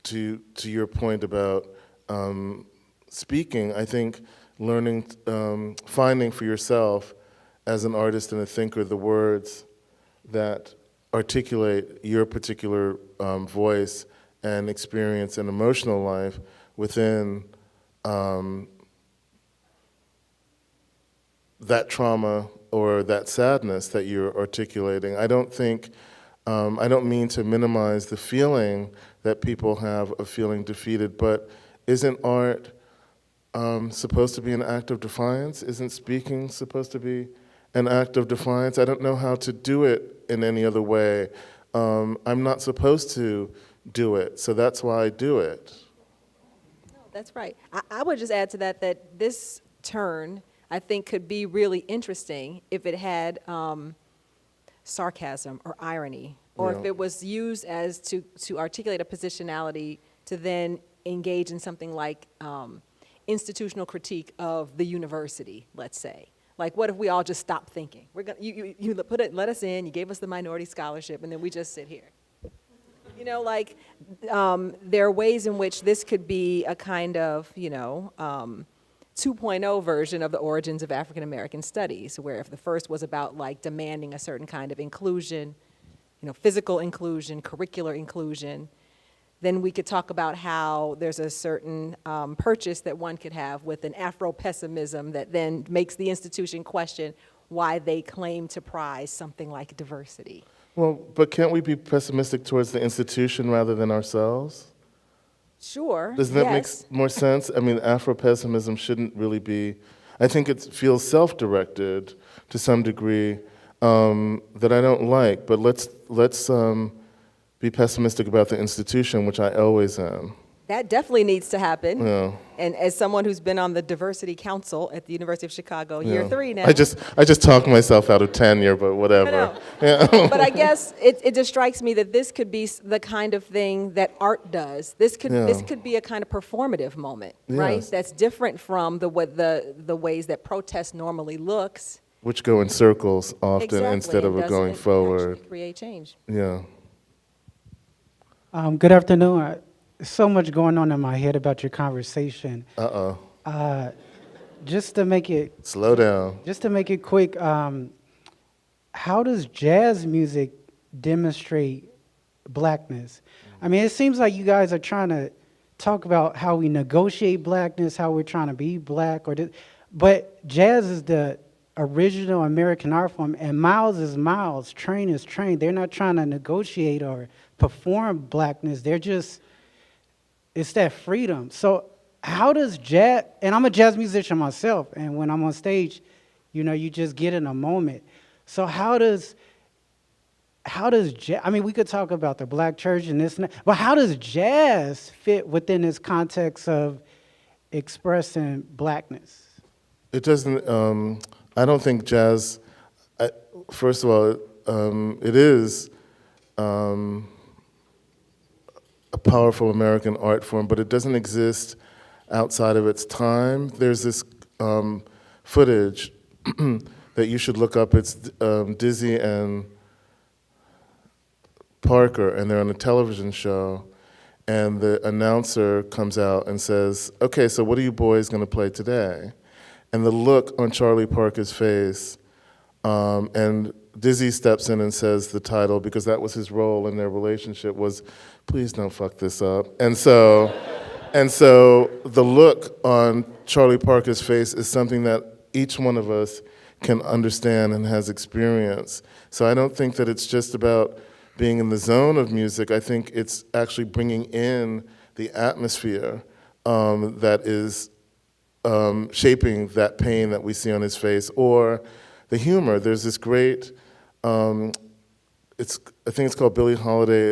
to your point about speaking, I think learning, finding for yourself as an artist and a thinker the words that articulate your particular voice and experience and emotional life within that trauma or that sadness that you're articulating. I don't think, I don't mean to minimize the feeling that people have of feeling defeated, but isn't art supposed to be an act of defiance? Isn't speaking supposed to be an act of defiance? I don't know how to do it in any other way. I'm not supposed to do it, so that's why I do it. No, that's right. I would just add to that that this turn, I think, could be really interesting if it had sarcasm or irony, or if Yeah. it was used as to articulate a positionality to then engage in something like institutional critique of the university, let's say. Like, what if we all just stop thinking? We're gonna, you put it, let us in, you gave us the minority scholarship, and then we just sit here. You know, like, there are ways in which this could be a kind of, 2.0 version of the origins of African American studies, where if the first was about like demanding a certain kind of inclusion, physical inclusion, curricular inclusion, then we could talk about how there's a certain purchase that one could have with an Afro-pessimism that then makes the institution question why they claim to prize something like diversity. Well, but can't we be pessimistic towards the institution rather than ourselves? Sure, Doesn't that yes. make more sense? I mean, Afro-pessimism shouldn't really be, I think it feels self-directed to some degree that I don't like, but let's be pessimistic about the institution, which I always am. That definitely needs to happen. Yeah. And as someone who's been on the Diversity Council at the University of Chicago, Yeah. year 3 now. I just talked myself out of tenure, but whatever. I know. Yeah. But I guess it just strikes me that this could be the kind of thing that art does. This could be a kind of performative moment, right? Yes. That's different from the ways that protest normally looks. Which go in circles often Exactly, instead of and it going doesn't forward. actually create change. Yeah. Good afternoon. So much going on in my head about your conversation. Uh-oh. Just to make it Slow down. quick, how does jazz music demonstrate blackness? I mean, it seems like you guys are trying to talk about how we negotiate blackness, how we're trying to be black, but jazz is the original American art form, and Miles is Miles, Train is Train. They're not trying to negotiate or perform blackness. It's that freedom. So how does jazz, and I'm a jazz musician myself, and when I'm on stage, you just get in a moment. So how does jazz, I mean, we could talk about the black church and this and that, but how does jazz fit within this context of expressing blackness? It doesn't, I don't think jazz, first of all, it is a powerful American art form, but it doesn't exist outside of its time. There's this footage that you should look up. It's Dizzy and Parker, and they're on a television show, and the announcer comes out and says, "Okay, so what are you boys going to play today?" And the look on Charlie Parker's face, and Dizzy steps in and says the title, because that was his role in their relationship, was, "Please don't fuck this up." And so the look on Charlie Parker's face is something that each one of us can understand and has experience. So I don't think that it's just about being in the zone of music. I think it's actually bringing in the atmosphere that is shaping that pain that we see on his face, or the humor. There's this great, I think it's called Billie Holiday,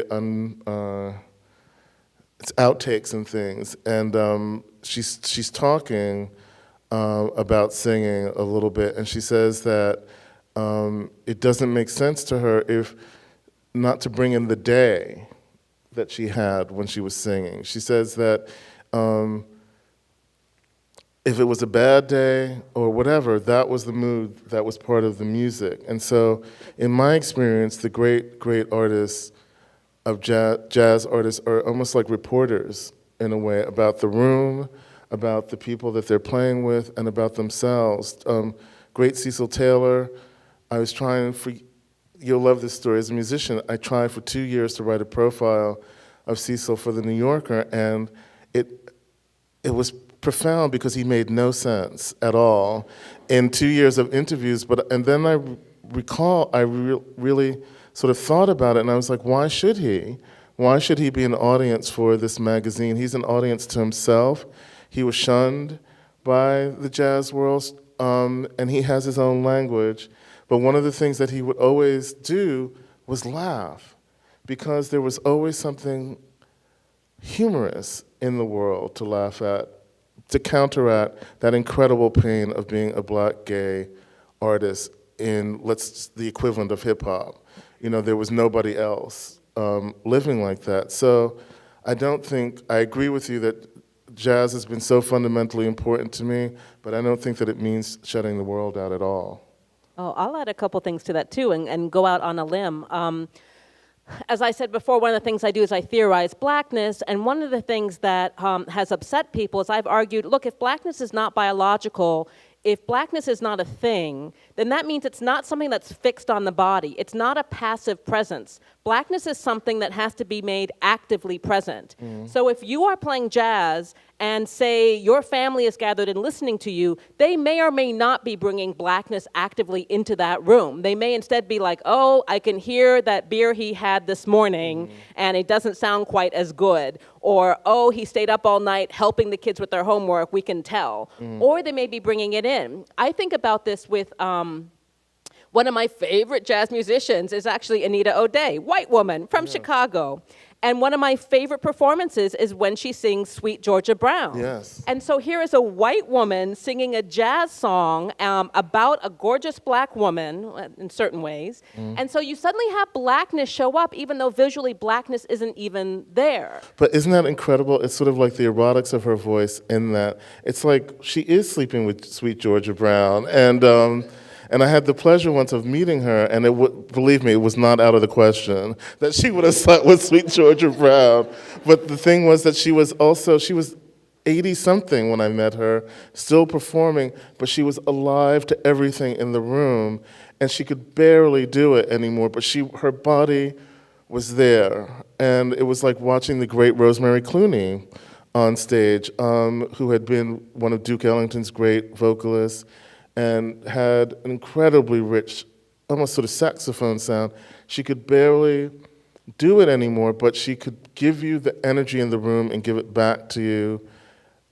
it's outtakes and things, and she's talking about singing a little bit, and she says that it doesn't make sense to her if not to bring in the day that she had when she was singing. She says that if it was a bad day or whatever, that was the mood, that was part of the music. And so in my experience, the great artists of jazz artists are almost like reporters in a way, about the room, about the people that they're playing with, and about themselves. Great Cecil Taylor, I was trying for, you'll love this story, as a musician, I tried for 2 years to write a profile of Cecil for The New Yorker, and it was profound because he made no sense at all in 2 years of interviews. And then I recall, I really sort of thought about it, and I was like, why should he? Why should he be an audience for this magazine? He's an audience to himself. He was shunned by the jazz world, and he has his own language. But one of the things that he would always do was laugh, because there was always something humorous in the world to laugh at, to counteract that incredible pain of being a black gay artist in the equivalent of hip hop. You know, there was nobody else living like that. So I agree with you that jazz has been so fundamentally important to me, but I don't think that it means shutting the world out at all. Oh, I'll add a couple things to that too, and go out on a limb. As I said before, one of the things I do is I theorize blackness, and one of the things that has upset people is I've argued, look, if blackness is not biological, if blackness is not a thing, then that means it's not something that's fixed on the body. It's not a passive presence. Blackness is something that has to be made actively present. So if you are playing jazz and say your family is gathered and listening to you, they may or may not be bringing blackness actively into that room. They may instead be like, oh, I can hear that beer he had this morning and it doesn't sound quite as good. Or, oh, he stayed up all night helping the kids with their homework, we can tell. Or they may be bringing it in. I think about this with one of my favorite jazz musicians is actually Anita O'Day, white woman from Chicago. And one of my favorite performances is when she sings Sweet Georgia Brown. Yes. And so here is a white woman singing a jazz song about a gorgeous black woman in certain ways. And so you suddenly have blackness show up, even though visually blackness isn't even there. But isn't that incredible? It's sort of like the erotics of her voice in that. It's like she is sleeping with Sweet Georgia Brown. And I had the pleasure once of meeting her, and believe me, it was not out of the question that she would have slept with Sweet Georgia Brown. But the thing was that she was 80-something when I met her, still performing, but she was alive to everything in the room, and she could barely do it anymore, but her body was there. And it was like watching the great Rosemary Clooney on stage, who had been one of Duke Ellington's great vocalists, and had an incredibly rich, almost sort of saxophone sound. She could barely do it anymore, but she could give you the energy in the room and give it back to you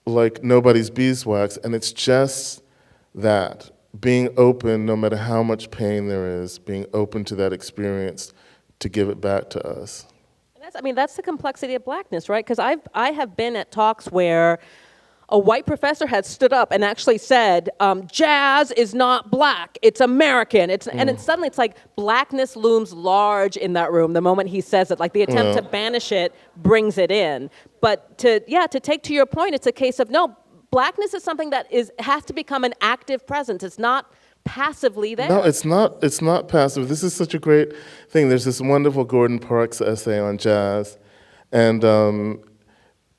like nobody's beeswax. And it's just that, being open, no matter how much pain there is, being open to that experience to give it back to us. And that's the complexity of blackness, right? Because I have been at talks where a white professor had stood up and actually said, jazz is not black, it's American. And suddenly it's like blackness looms large in that room the moment he says it. Like the attempt to banish it brings it in. But to take to your point, it's a case of, no, blackness is something that has to become an active presence. It's not passively there. No, it's not. It's not passive. This is such a great thing. There's this wonderful Gordon Parks essay on jazz, and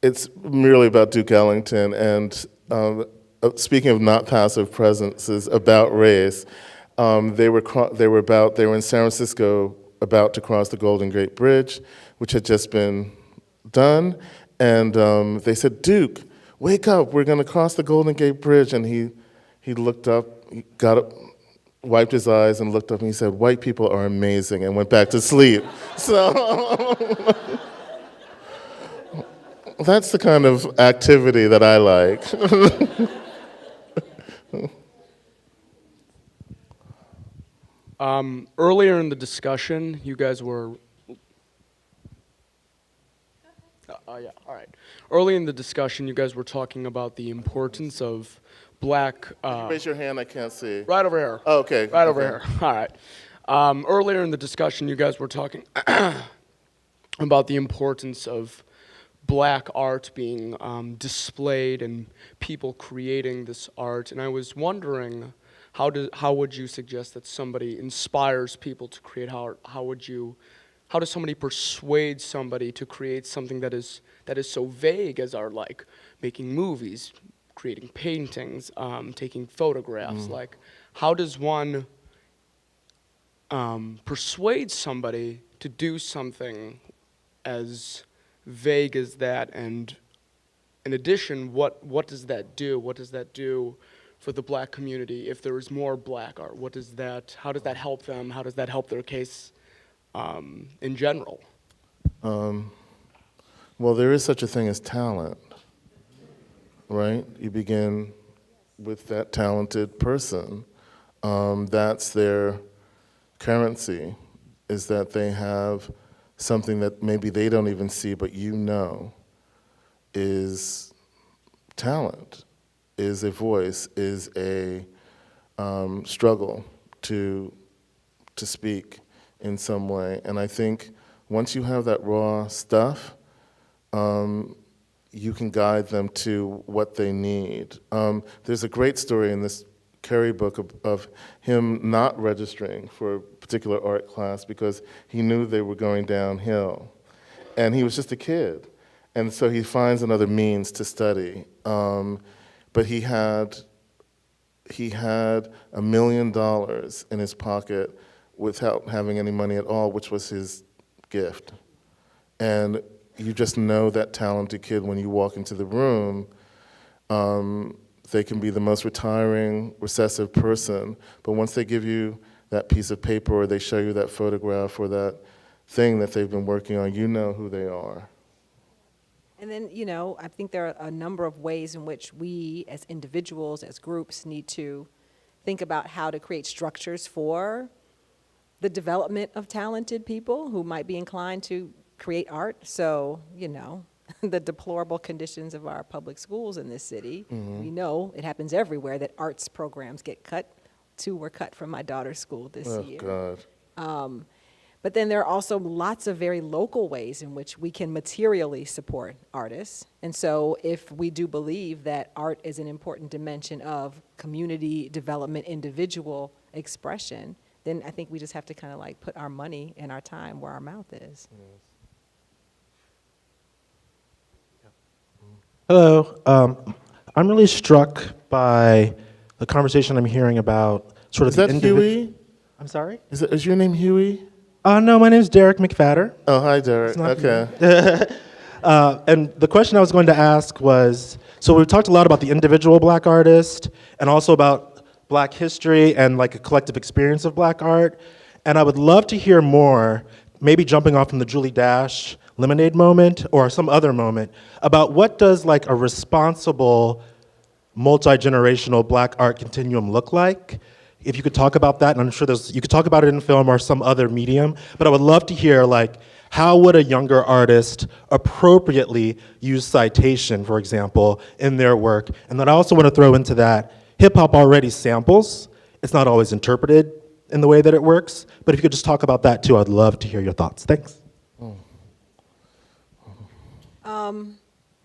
it's merely about Duke Ellington. And speaking of not passive presences about race, they were in San Francisco about to cross the Golden Gate Bridge, which had just been done, and they said, "Duke, wake up! We're going to cross the Golden Gate Bridge." And he looked up, he got up, wiped his eyes, and looked up, and he said, "White people are amazing," and went back to sleep. So that's the kind of activity that I like. Earlier in the discussion, you guys were. Yeah, all right. Early in the discussion, you guys were talking about the importance of black. Raise your hand, I can't see. Right over here. Oh, okay. Right over okay. here. All right. Earlier in the discussion, you guys were talking about the importance of black art being displayed and people creating this art, and I was wondering, how would you suggest that somebody inspires people to create art? How does somebody persuade somebody to create something that is so vague as art, like making movies, creating paintings, taking photographs? Like, how does one persuade somebody to do something as vague as that? And in addition, what does that do? What does that do for the black community if there is more black art? How does that help them? How does that help their case in general? Well, there is such a thing as talent, right? You begin with that talented person. That's their currency, is that they have something that maybe they don't even see, but you know is talent, is a voice, is a struggle to speak in some way. And I think once you have that raw stuff, you can guide them to what they need. There's a great story in this Kerry book of him not registering for a particular art class because he knew they were going downhill. And he was just a kid. And so he finds another means to study. But he had $1 million in his pocket without having any money at all, which was his gift. And you just know that talented kid when you walk into the room. They can be the most retiring, recessive person, but once they give you that piece of paper or they show you that photograph or that thing that they've been working on, you know who they are. And then, I think there are a number of ways in which we as individuals, as groups, need to think about how to create structures for the development of talented people who might be inclined to create art. So, the deplorable conditions of our public schools in this city, we know it happens everywhere that arts programs get cut. 2 were cut from my daughter's school this year. Oh, God. But then there are also lots of very local ways in which we can materially support artists. And so if we do believe that art is an important dimension of community development, individual expression, then I think we just have to kind of like put our money and our time where our mouth is. Hello. I'm really struck by the conversation I'm hearing about sort of Is the that Huey? I'm sorry? Is your name Huey? No, my name's Derek McFadder. Oh, hi, Derek. It's not Okay. And the question I was going to ask was, so we've talked a lot about the individual black artist and also about black history and like a collective experience of black art. And I would love to hear more, maybe jumping off from the Julie Dash Lemonade moment or some other moment, about what does like a responsible multi-generational black art continuum look like? If you could talk about that, and I'm sure you could talk about it in film or some other medium, but I would love to hear like, how would a younger artist appropriately use citation, for example, in their work? And then I also want to throw into that, hip hop already samples. It's not always interpreted in the way that it works, but if you could just talk about that too, I'd love to hear your thoughts. Thanks.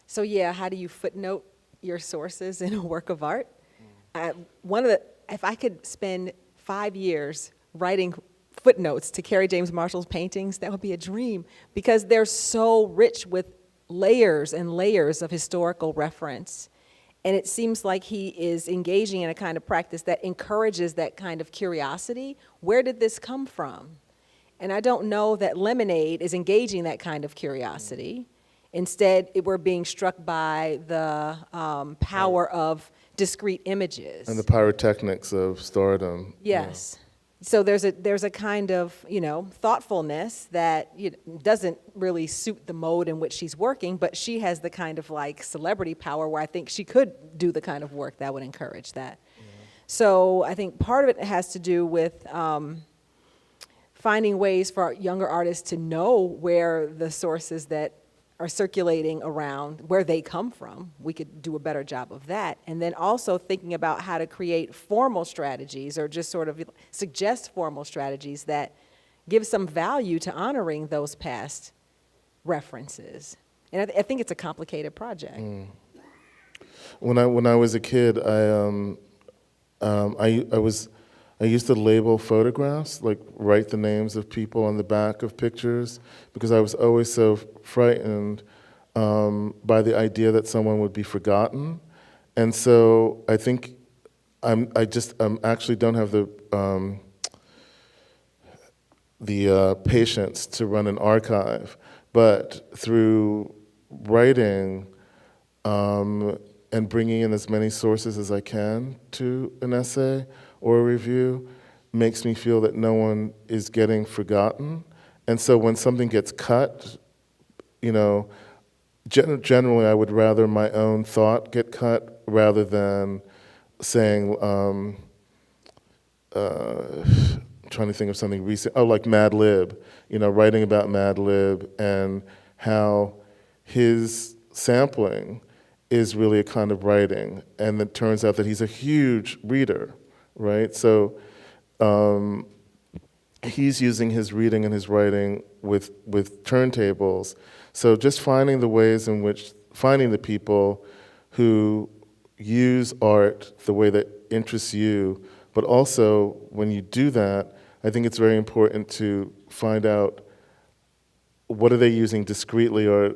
So yeah, how do you footnote your sources in a work of art? One of the if I could spend 5 years writing footnotes to Kerry James Marshall's paintings, that would be a dream, because they're so rich with layers and layers of historical reference. And it seems like he is engaging in a kind of practice that encourages that kind of curiosity. Where did this come from? And I don't know that Lemonade is engaging that kind of curiosity. Instead, we're being struck by the power of discrete images. And the pyrotechnics of stardom. Yes. So there's a kind of, thoughtfulness that doesn't really suit the mode in which she's working, but she has the kind of like celebrity power where I think she could do the kind of work that would encourage that. So I think part of it has to do with finding ways for younger artists to know where the sources that are circulating around, where they come from. We could do a better job of that. And then also thinking about how to create formal strategies or just sort of suggest formal strategies that give some value to honoring those past references. And I think it's a complicated project. When I was a kid, I used to label photographs, like write the names of people on the back of pictures, because I was always so frightened by the idea that someone would be forgotten. And so I think I actually don't have the patience to run an archive, but through writing and bringing in as many sources as I can to an essay or a review makes me feel that no one is getting forgotten. And so when something gets cut, generally I would rather my own thought get cut rather than saying, trying to think of something recent, like Mad Lib, writing about Mad Lib and how his sampling is really a kind of writing, and it turns out that he's a huge reader, right? So he's using his reading and his writing with turntables. So just finding the ways in which, finding the people who use art the way that interests you, but also when you do that, I think it's very important to find out what are they using discreetly or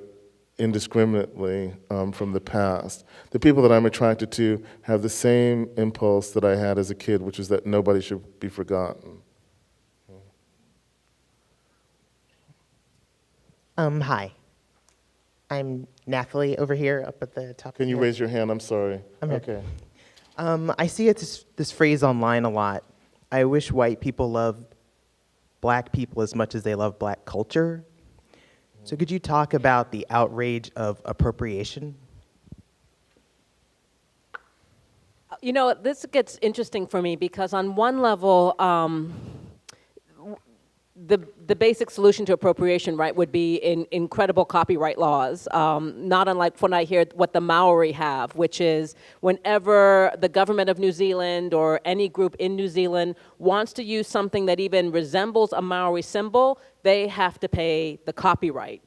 indiscriminately from the past. The people that I'm attracted to have the same impulse that I had as a kid, which is that nobody should be forgotten. Hi. I'm Nathalie over here up at the top. Can you raise your hand? I'm sorry. I'm here. Okay. I see this phrase online a lot. I wish white people loved black people as much as they love black culture. So could you talk about the outrage of appropriation? This gets interesting for me because on one level, the basic solution to appropriation, right, would be in incredible copyright laws, not unlike what I hear what the Maori have, which is whenever the government of New Zealand or any group in New Zealand wants to use something that even resembles a Maori symbol, they have to pay the copyright.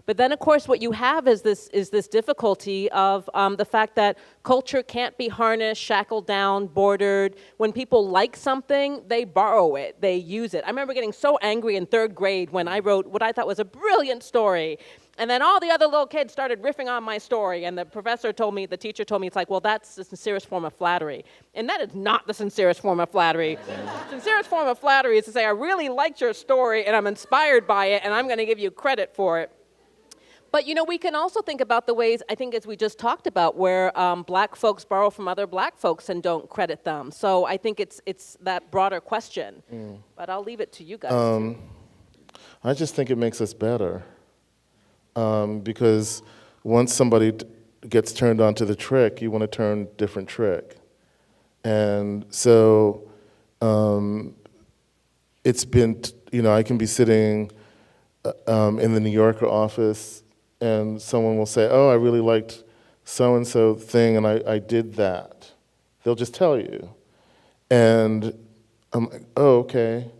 But then, of course, what you have is this difficulty of the fact that culture can't be harnessed, shackled down, bordered. When people like something, they borrow it, they use it. I remember getting so angry in 3rd grade when I wrote what I thought was a brilliant story. And then all the other little kids started riffing on my story, and the teacher told me, it's like, well, that's the sincerest form of flattery. And that is not the sincerest form of flattery. The sincerest form of flattery is to say, I really liked your story, and I'm inspired by it, and I'm going to give you credit for it. But, we can also think about the ways, I think as we just talked about, where black folks borrow from other black folks and don't credit them. So I think it's that broader question. But I'll leave it to you guys. I just think it makes us better. Because once somebody gets turned on to the trick, you want to turn different trick. And so it's been, I can be sitting in the New Yorker office and someone will say, oh, I really liked so-and-so thing and I did that. They'll just tell you. And I'm like, oh, okay.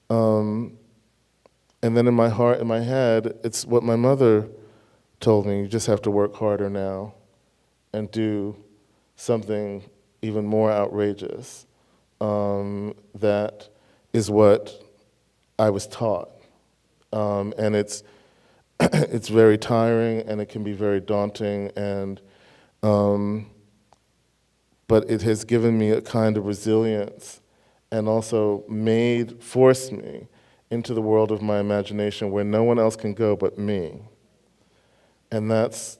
And then in my heart, in my head, it's what my mother told me, you just have to work harder now and do something even more outrageous. that is what I was taught. And it's it's very tiring, and it can be very daunting, and but it has given me a kind of resilience, and also forced me into the world of my imagination where no one else can go but me. And that's,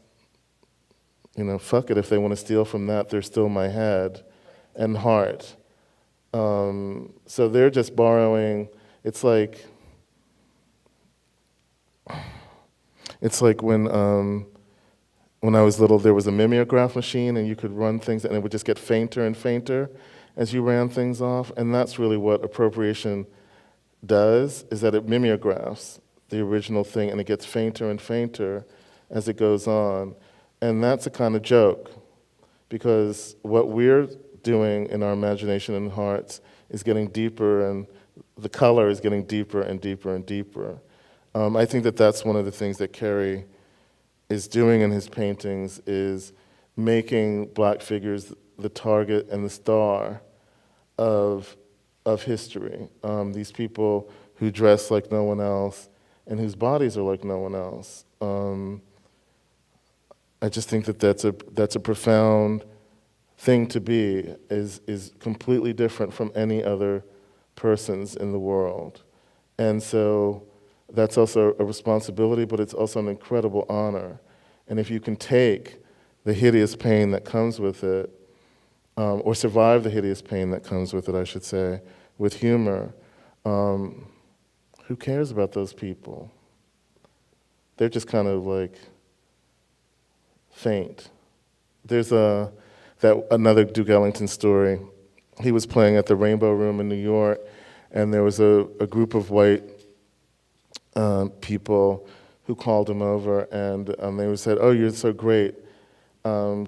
fuck it, if they want to steal from that, they're still my head and heart. So they're just borrowing. It's like when I was little, there was a mimeograph machine, and you could run things, and it would just get fainter and fainter as you ran things off. And that's really what appropriation does, is that it mimeographs the original thing, and it gets fainter and fainter as it goes on. And that's a kind of joke, because what we're doing in our imagination and hearts is getting deeper, and the color is getting deeper and deeper and deeper. I think that that's one of the things that Cary is doing in his paintings, is making black figures the target and the star of history. These people who dress like no one else and whose bodies are like no one else. I just think that that's a profound thing to be, is completely different from any other persons in the world. And so that's also a responsibility, but it's also an incredible honor. And if you can take the hideous pain that comes with it, or survive the hideous pain that comes with it, I should say, with humor, who cares about those people? They're just kind of like faint. There's another Duke Ellington story. He was playing at the Rainbow Room in New York, and there was a group of white people who called him over, and they said, "Oh, you're so great,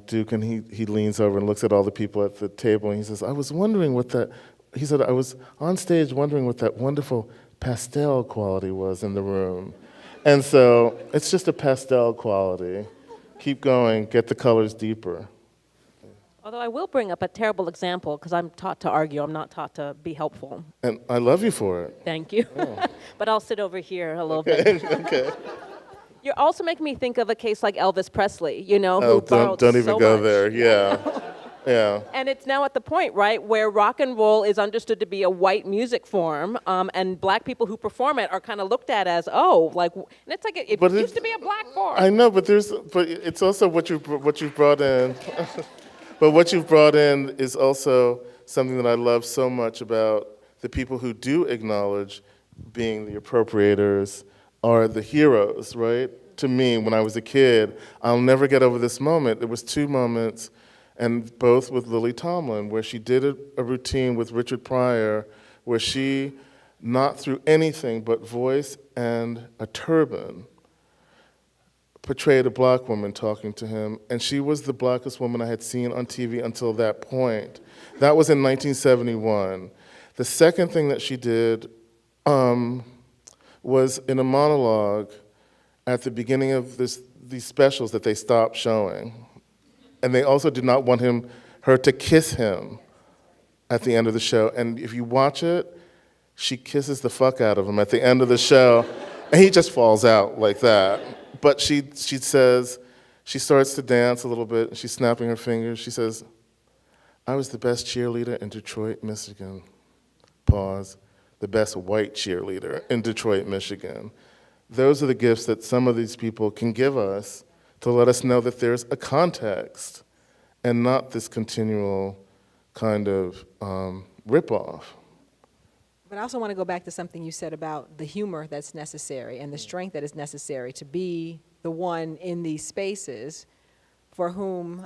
Duke." And he leans over and looks at all the people at the table, and he says, "I was wondering what that." He said, "I was on stage wondering what that wonderful pastel quality was in the room." And so it's just a pastel quality. Keep going, get the colors deeper. Although I will bring up a terrible example, because I'm taught to argue, I'm not taught to be helpful. And I love you for it. Thank you. Oh. But I'll sit over here a little bit. Okay. You're also making me think of a case like Elvis Presley, who Oh, borrowed don't even so go much. there. Yeah. Yeah. And it's now at the point, right, where rock and roll is understood to be a white music form, and black people who perform it are kind of looked at as, and it's like it used to be a black form. I know, but it's also what you've brought in. But what you've brought in is also something that I love so much about the people who do acknowledge being the appropriators are the heroes, right? To me, when I was a kid, I'll never get over this moment. There was two moments, and both with Lily Tomlin, where she did a routine with Richard Pryor, where she, not through anything but voice and a turban, portrayed a black woman talking to him, and she was the blackest woman I had seen on TV until that point. That was in 1971. The second thing that she did was in a monologue at the beginning of these specials that they stopped showing. And they also did not want her to kiss him at the end of the show. And if you watch it, she kisses the fuck out of him at the end of the show, and he just falls out like that. But she says, she starts to dance a little bit, and she's snapping her fingers. She says, "I was the best cheerleader in Detroit, Michigan." Pause. The best white cheerleader in Detroit, Michigan. Those are the gifts that some of these people can give us to let us know that there's a context and not this continual kind of ripoff. But I also want to go back to something you said about the humor that's necessary and the strength that is necessary to be the one in these spaces for whom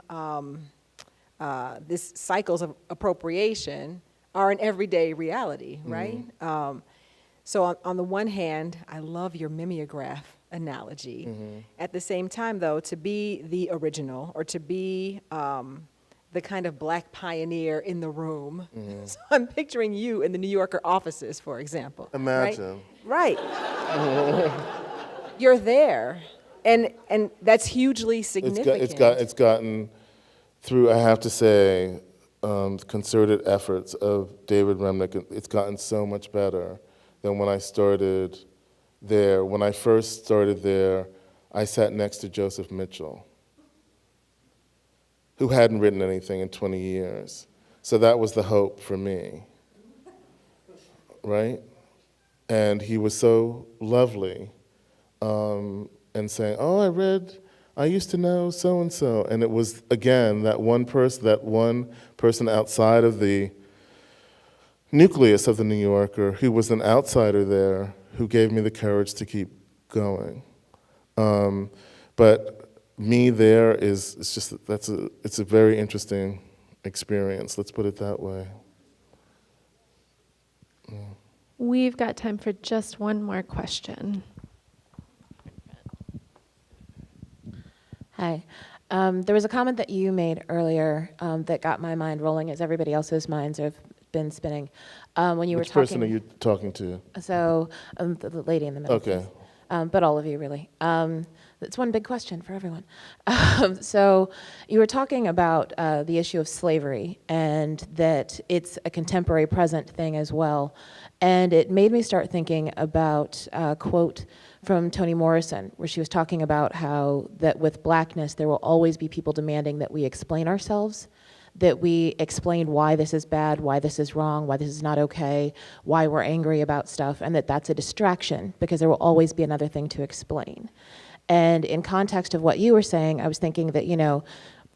these cycles of appropriation are an everyday reality, right? So on the one hand, I love your mimeograph analogy. At the same time, though, to be the original or to be the kind of black pioneer in the room. So I'm picturing you in the New Yorker offices, for example. Imagine. Right. You're there, and that's hugely significant. It's gotten through, I have to say, concerted efforts of David Remnick, it's gotten so much better than when I started there. When I first started there, I sat next to Joseph Mitchell, who hadn't written anything in 20 years. So that was the hope for me, right? And he was so lovely, and saying, oh, I used to know so-and-so. And it was, again, that one person outside of the nucleus of the New Yorker who was an outsider there who gave me the courage to keep going. But me there it's a very interesting experience, let's put it that way. We've got time for just one more question. Hi. There was a comment that you made earlier that got my mind rolling, as everybody else's minds have been spinning. When you Which were person are you talking to? So the lady in the middle. Okay. Please. But all of you, really. It's one big question for everyone. So you were talking about the issue of slavery and that it's a contemporary present thing as well. And it made me start thinking about a quote from Toni Morrison, where she was talking about how that with blackness, there will always be people demanding that we explain ourselves, that we explain why this is bad, why this is wrong, why this is not okay, why we're angry about stuff, and that that's a distraction because there will always be another thing to explain. And in context of what you were saying, I was thinking that,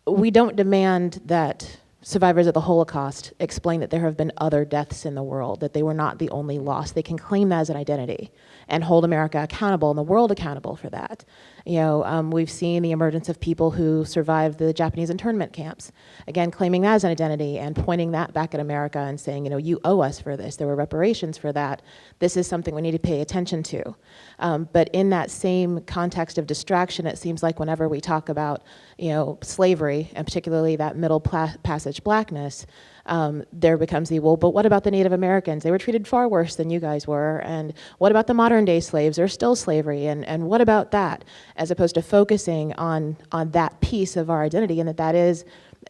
we don't demand that survivors of the Holocaust explain that there have been other deaths in the world, that they were not the only loss. They can claim that as an identity and hold America accountable and the world accountable for that. We've seen the emergence of people who survived the Japanese internment camps, again, claiming that as an identity and pointing that back at America and saying, you owe us for this. There were reparations for that. This is something we need to pay attention to. But in that same context of distraction, it seems like whenever we talk about, slavery, and particularly that middle passage blackness, there becomes but what about the Native Americans? They were treated far worse than you guys were. And what about the modern day slaves? There's still slavery. And what about that? As opposed to focusing on that piece of our identity, and that is,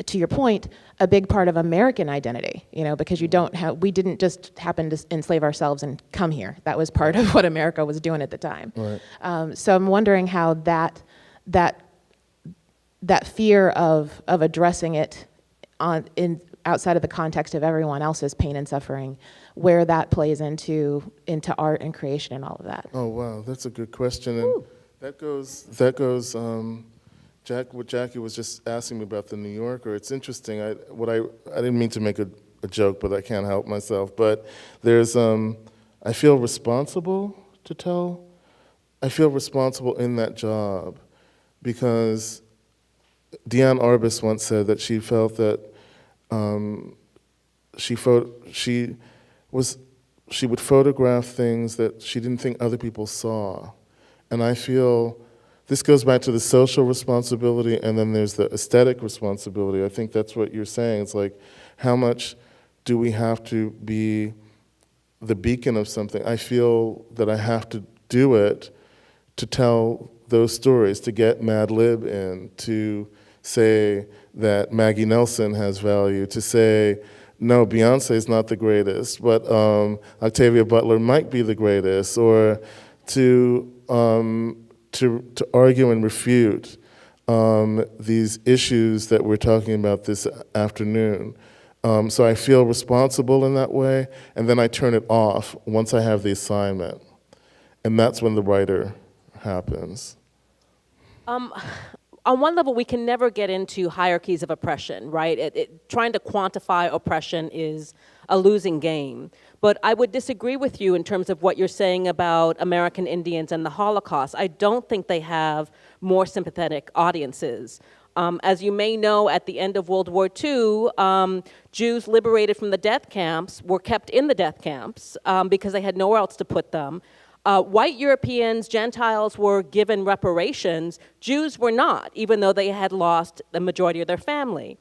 to your point, a big part of American identity, because we didn't just happen to enslave ourselves and come here. That was part of what America was doing at the time. Right. So I'm wondering how that fear of addressing it outside of the context of everyone else's pain and suffering, where that plays into art and creation and all of that. Oh, wow, that's a good question. And that goes, what Jackie was just asking me about the New Yorker. It's interesting. I didn't mean to make a joke, but I can't help myself. But there's, I feel responsible to tell. I feel responsible in that job because Diane Arbus once said that she felt that she would photograph things that she didn't think other people saw. And I feel this goes back to the social responsibility, and then there's the aesthetic responsibility. I think that's what you're saying. It's like, how much do we have to be the beacon of something? I feel that I have to do it to tell those stories, to get Mad Lib in, to say that Maggie Nelson has value, to say, no, Beyonce is not the greatest, but Octavia Butler might be the greatest, or to argue and refute these issues that we're talking about this afternoon. So I feel responsible in that way, and then I turn it off once I have the assignment. And that's when the writer happens. On one level, we can never get into hierarchies of oppression, right? Trying to quantify oppression is a losing game. But I would disagree with you in terms of what you're saying about American Indians and the Holocaust. I don't think they have more sympathetic audiences. As you may know, at the end of World War II, Jews liberated from the death camps were kept in the death camps because they had nowhere else to put them. White Europeans, Gentiles were given reparations. Jews were not, even though they had lost the majority of their family.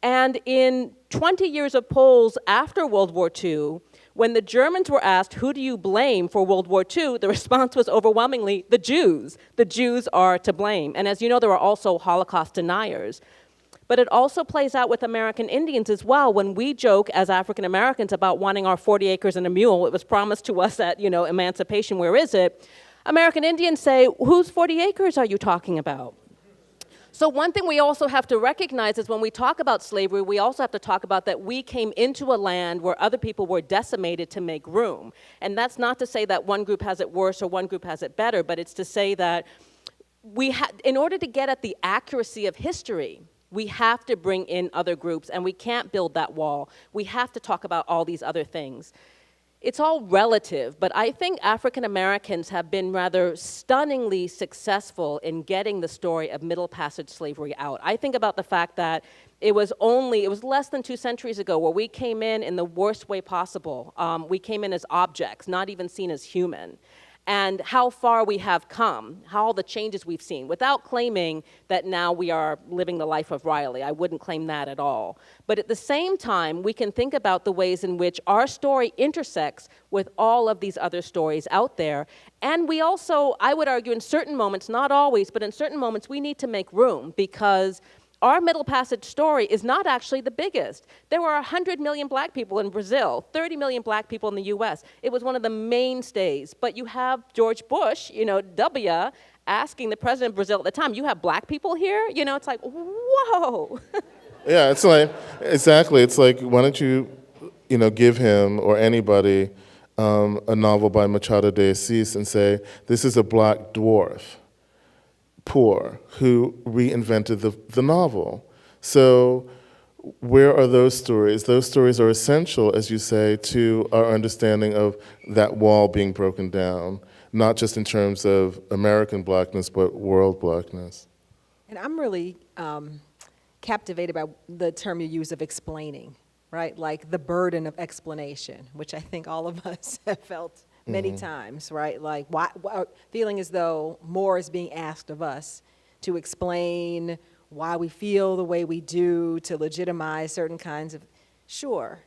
And in 20 years of polls after World War II, when the Germans were asked, who do you blame for World War II, the response was overwhelmingly, the Jews. The Jews are to blame. And as you know, there are also Holocaust deniers. But it also plays out with American Indians as well. When we joke as African Americans about wanting our 40 acres and a mule, it was promised to us at, emancipation, where is it? American Indians say, whose 40 acres are you talking about? So one thing we also have to recognize is when we talk about slavery, we also have to talk about that we came into a land where other people were decimated to make room. And that's not to say that one group has it worse or one group has it better, but it's to say that in order to get at the accuracy of history, we have to bring in other groups, and we can't build that wall. We have to talk about all these other things. It's all relative, but I think African Americans have been rather stunningly successful in getting the story of Middle Passage slavery out. I think about the fact that it was less than 2 centuries ago where we came in the worst way possible. We came in as objects, not even seen as human. And how far we have come, how all the changes we've seen, without claiming that now we are living the life of Riley. I wouldn't claim that at all. But at the same time, we can think about the ways in which our story intersects with all of these other stories out there. And we also, I would argue, in certain moments, not always, but in certain moments, we need to make room, because our Middle Passage story is not actually the biggest. There were 100 million black people in Brazil, 30 million black people in the US. It was one of the mainstays. But you have George Bush, W, asking the president of Brazil at the time, you have black people here? It's like, whoa. Yeah, it's like, exactly. It's like, why don't you, give him or anybody a novel by Machado de Assis and say, this is a black dwarf, poor, who reinvented the novel. So where are those stories? Those stories are essential, as you say, to our understanding of that wall being broken down, not just in terms of American blackness, but world blackness. And I'm really captivated by the term you use of explaining, right? Like the burden of explanation, which I think all of us have felt many times, right? Like why, feeling as though more is being asked of us to explain why we feel the way we do, to legitimize certain kinds of, sure.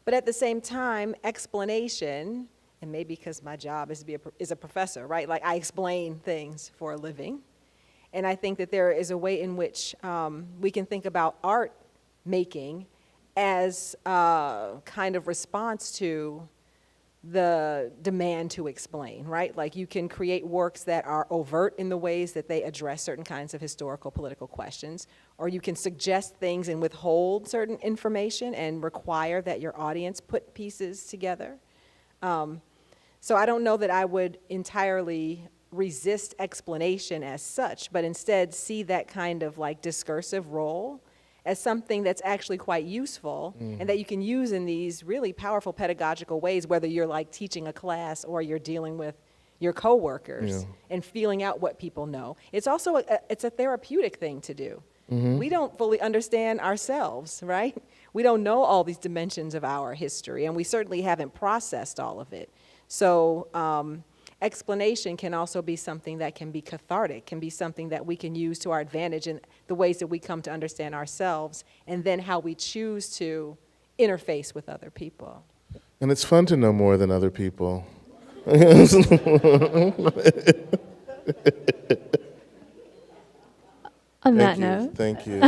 But at the same time, explanation, and maybe because my job is to be is a professor, right? Like I explain things for a living. And I think that there is a way in which we can think about art making as a kind of response to the demand to explain, right? Like you can create works that are overt in the ways that they address certain kinds of historical, political questions, or you can suggest things and withhold certain information and require that your audience put pieces together. So I don't know that I would entirely resist explanation as such, but instead see that kind of like discursive role as something that's actually quite useful and that you can use in these really powerful pedagogical ways, whether you're like teaching a class or you're dealing with your coworkers and feeling out what people know. It's also it's a therapeutic thing to do. We don't fully understand ourselves, right? We don't know all these dimensions of our history, and we certainly haven't processed all of it. So explanation can also be something that can be cathartic, can be something that we can use to our advantage in the ways that we come to understand ourselves, and then how we choose to interface with other people. And it's fun to know more than other people. On that note. Thank you.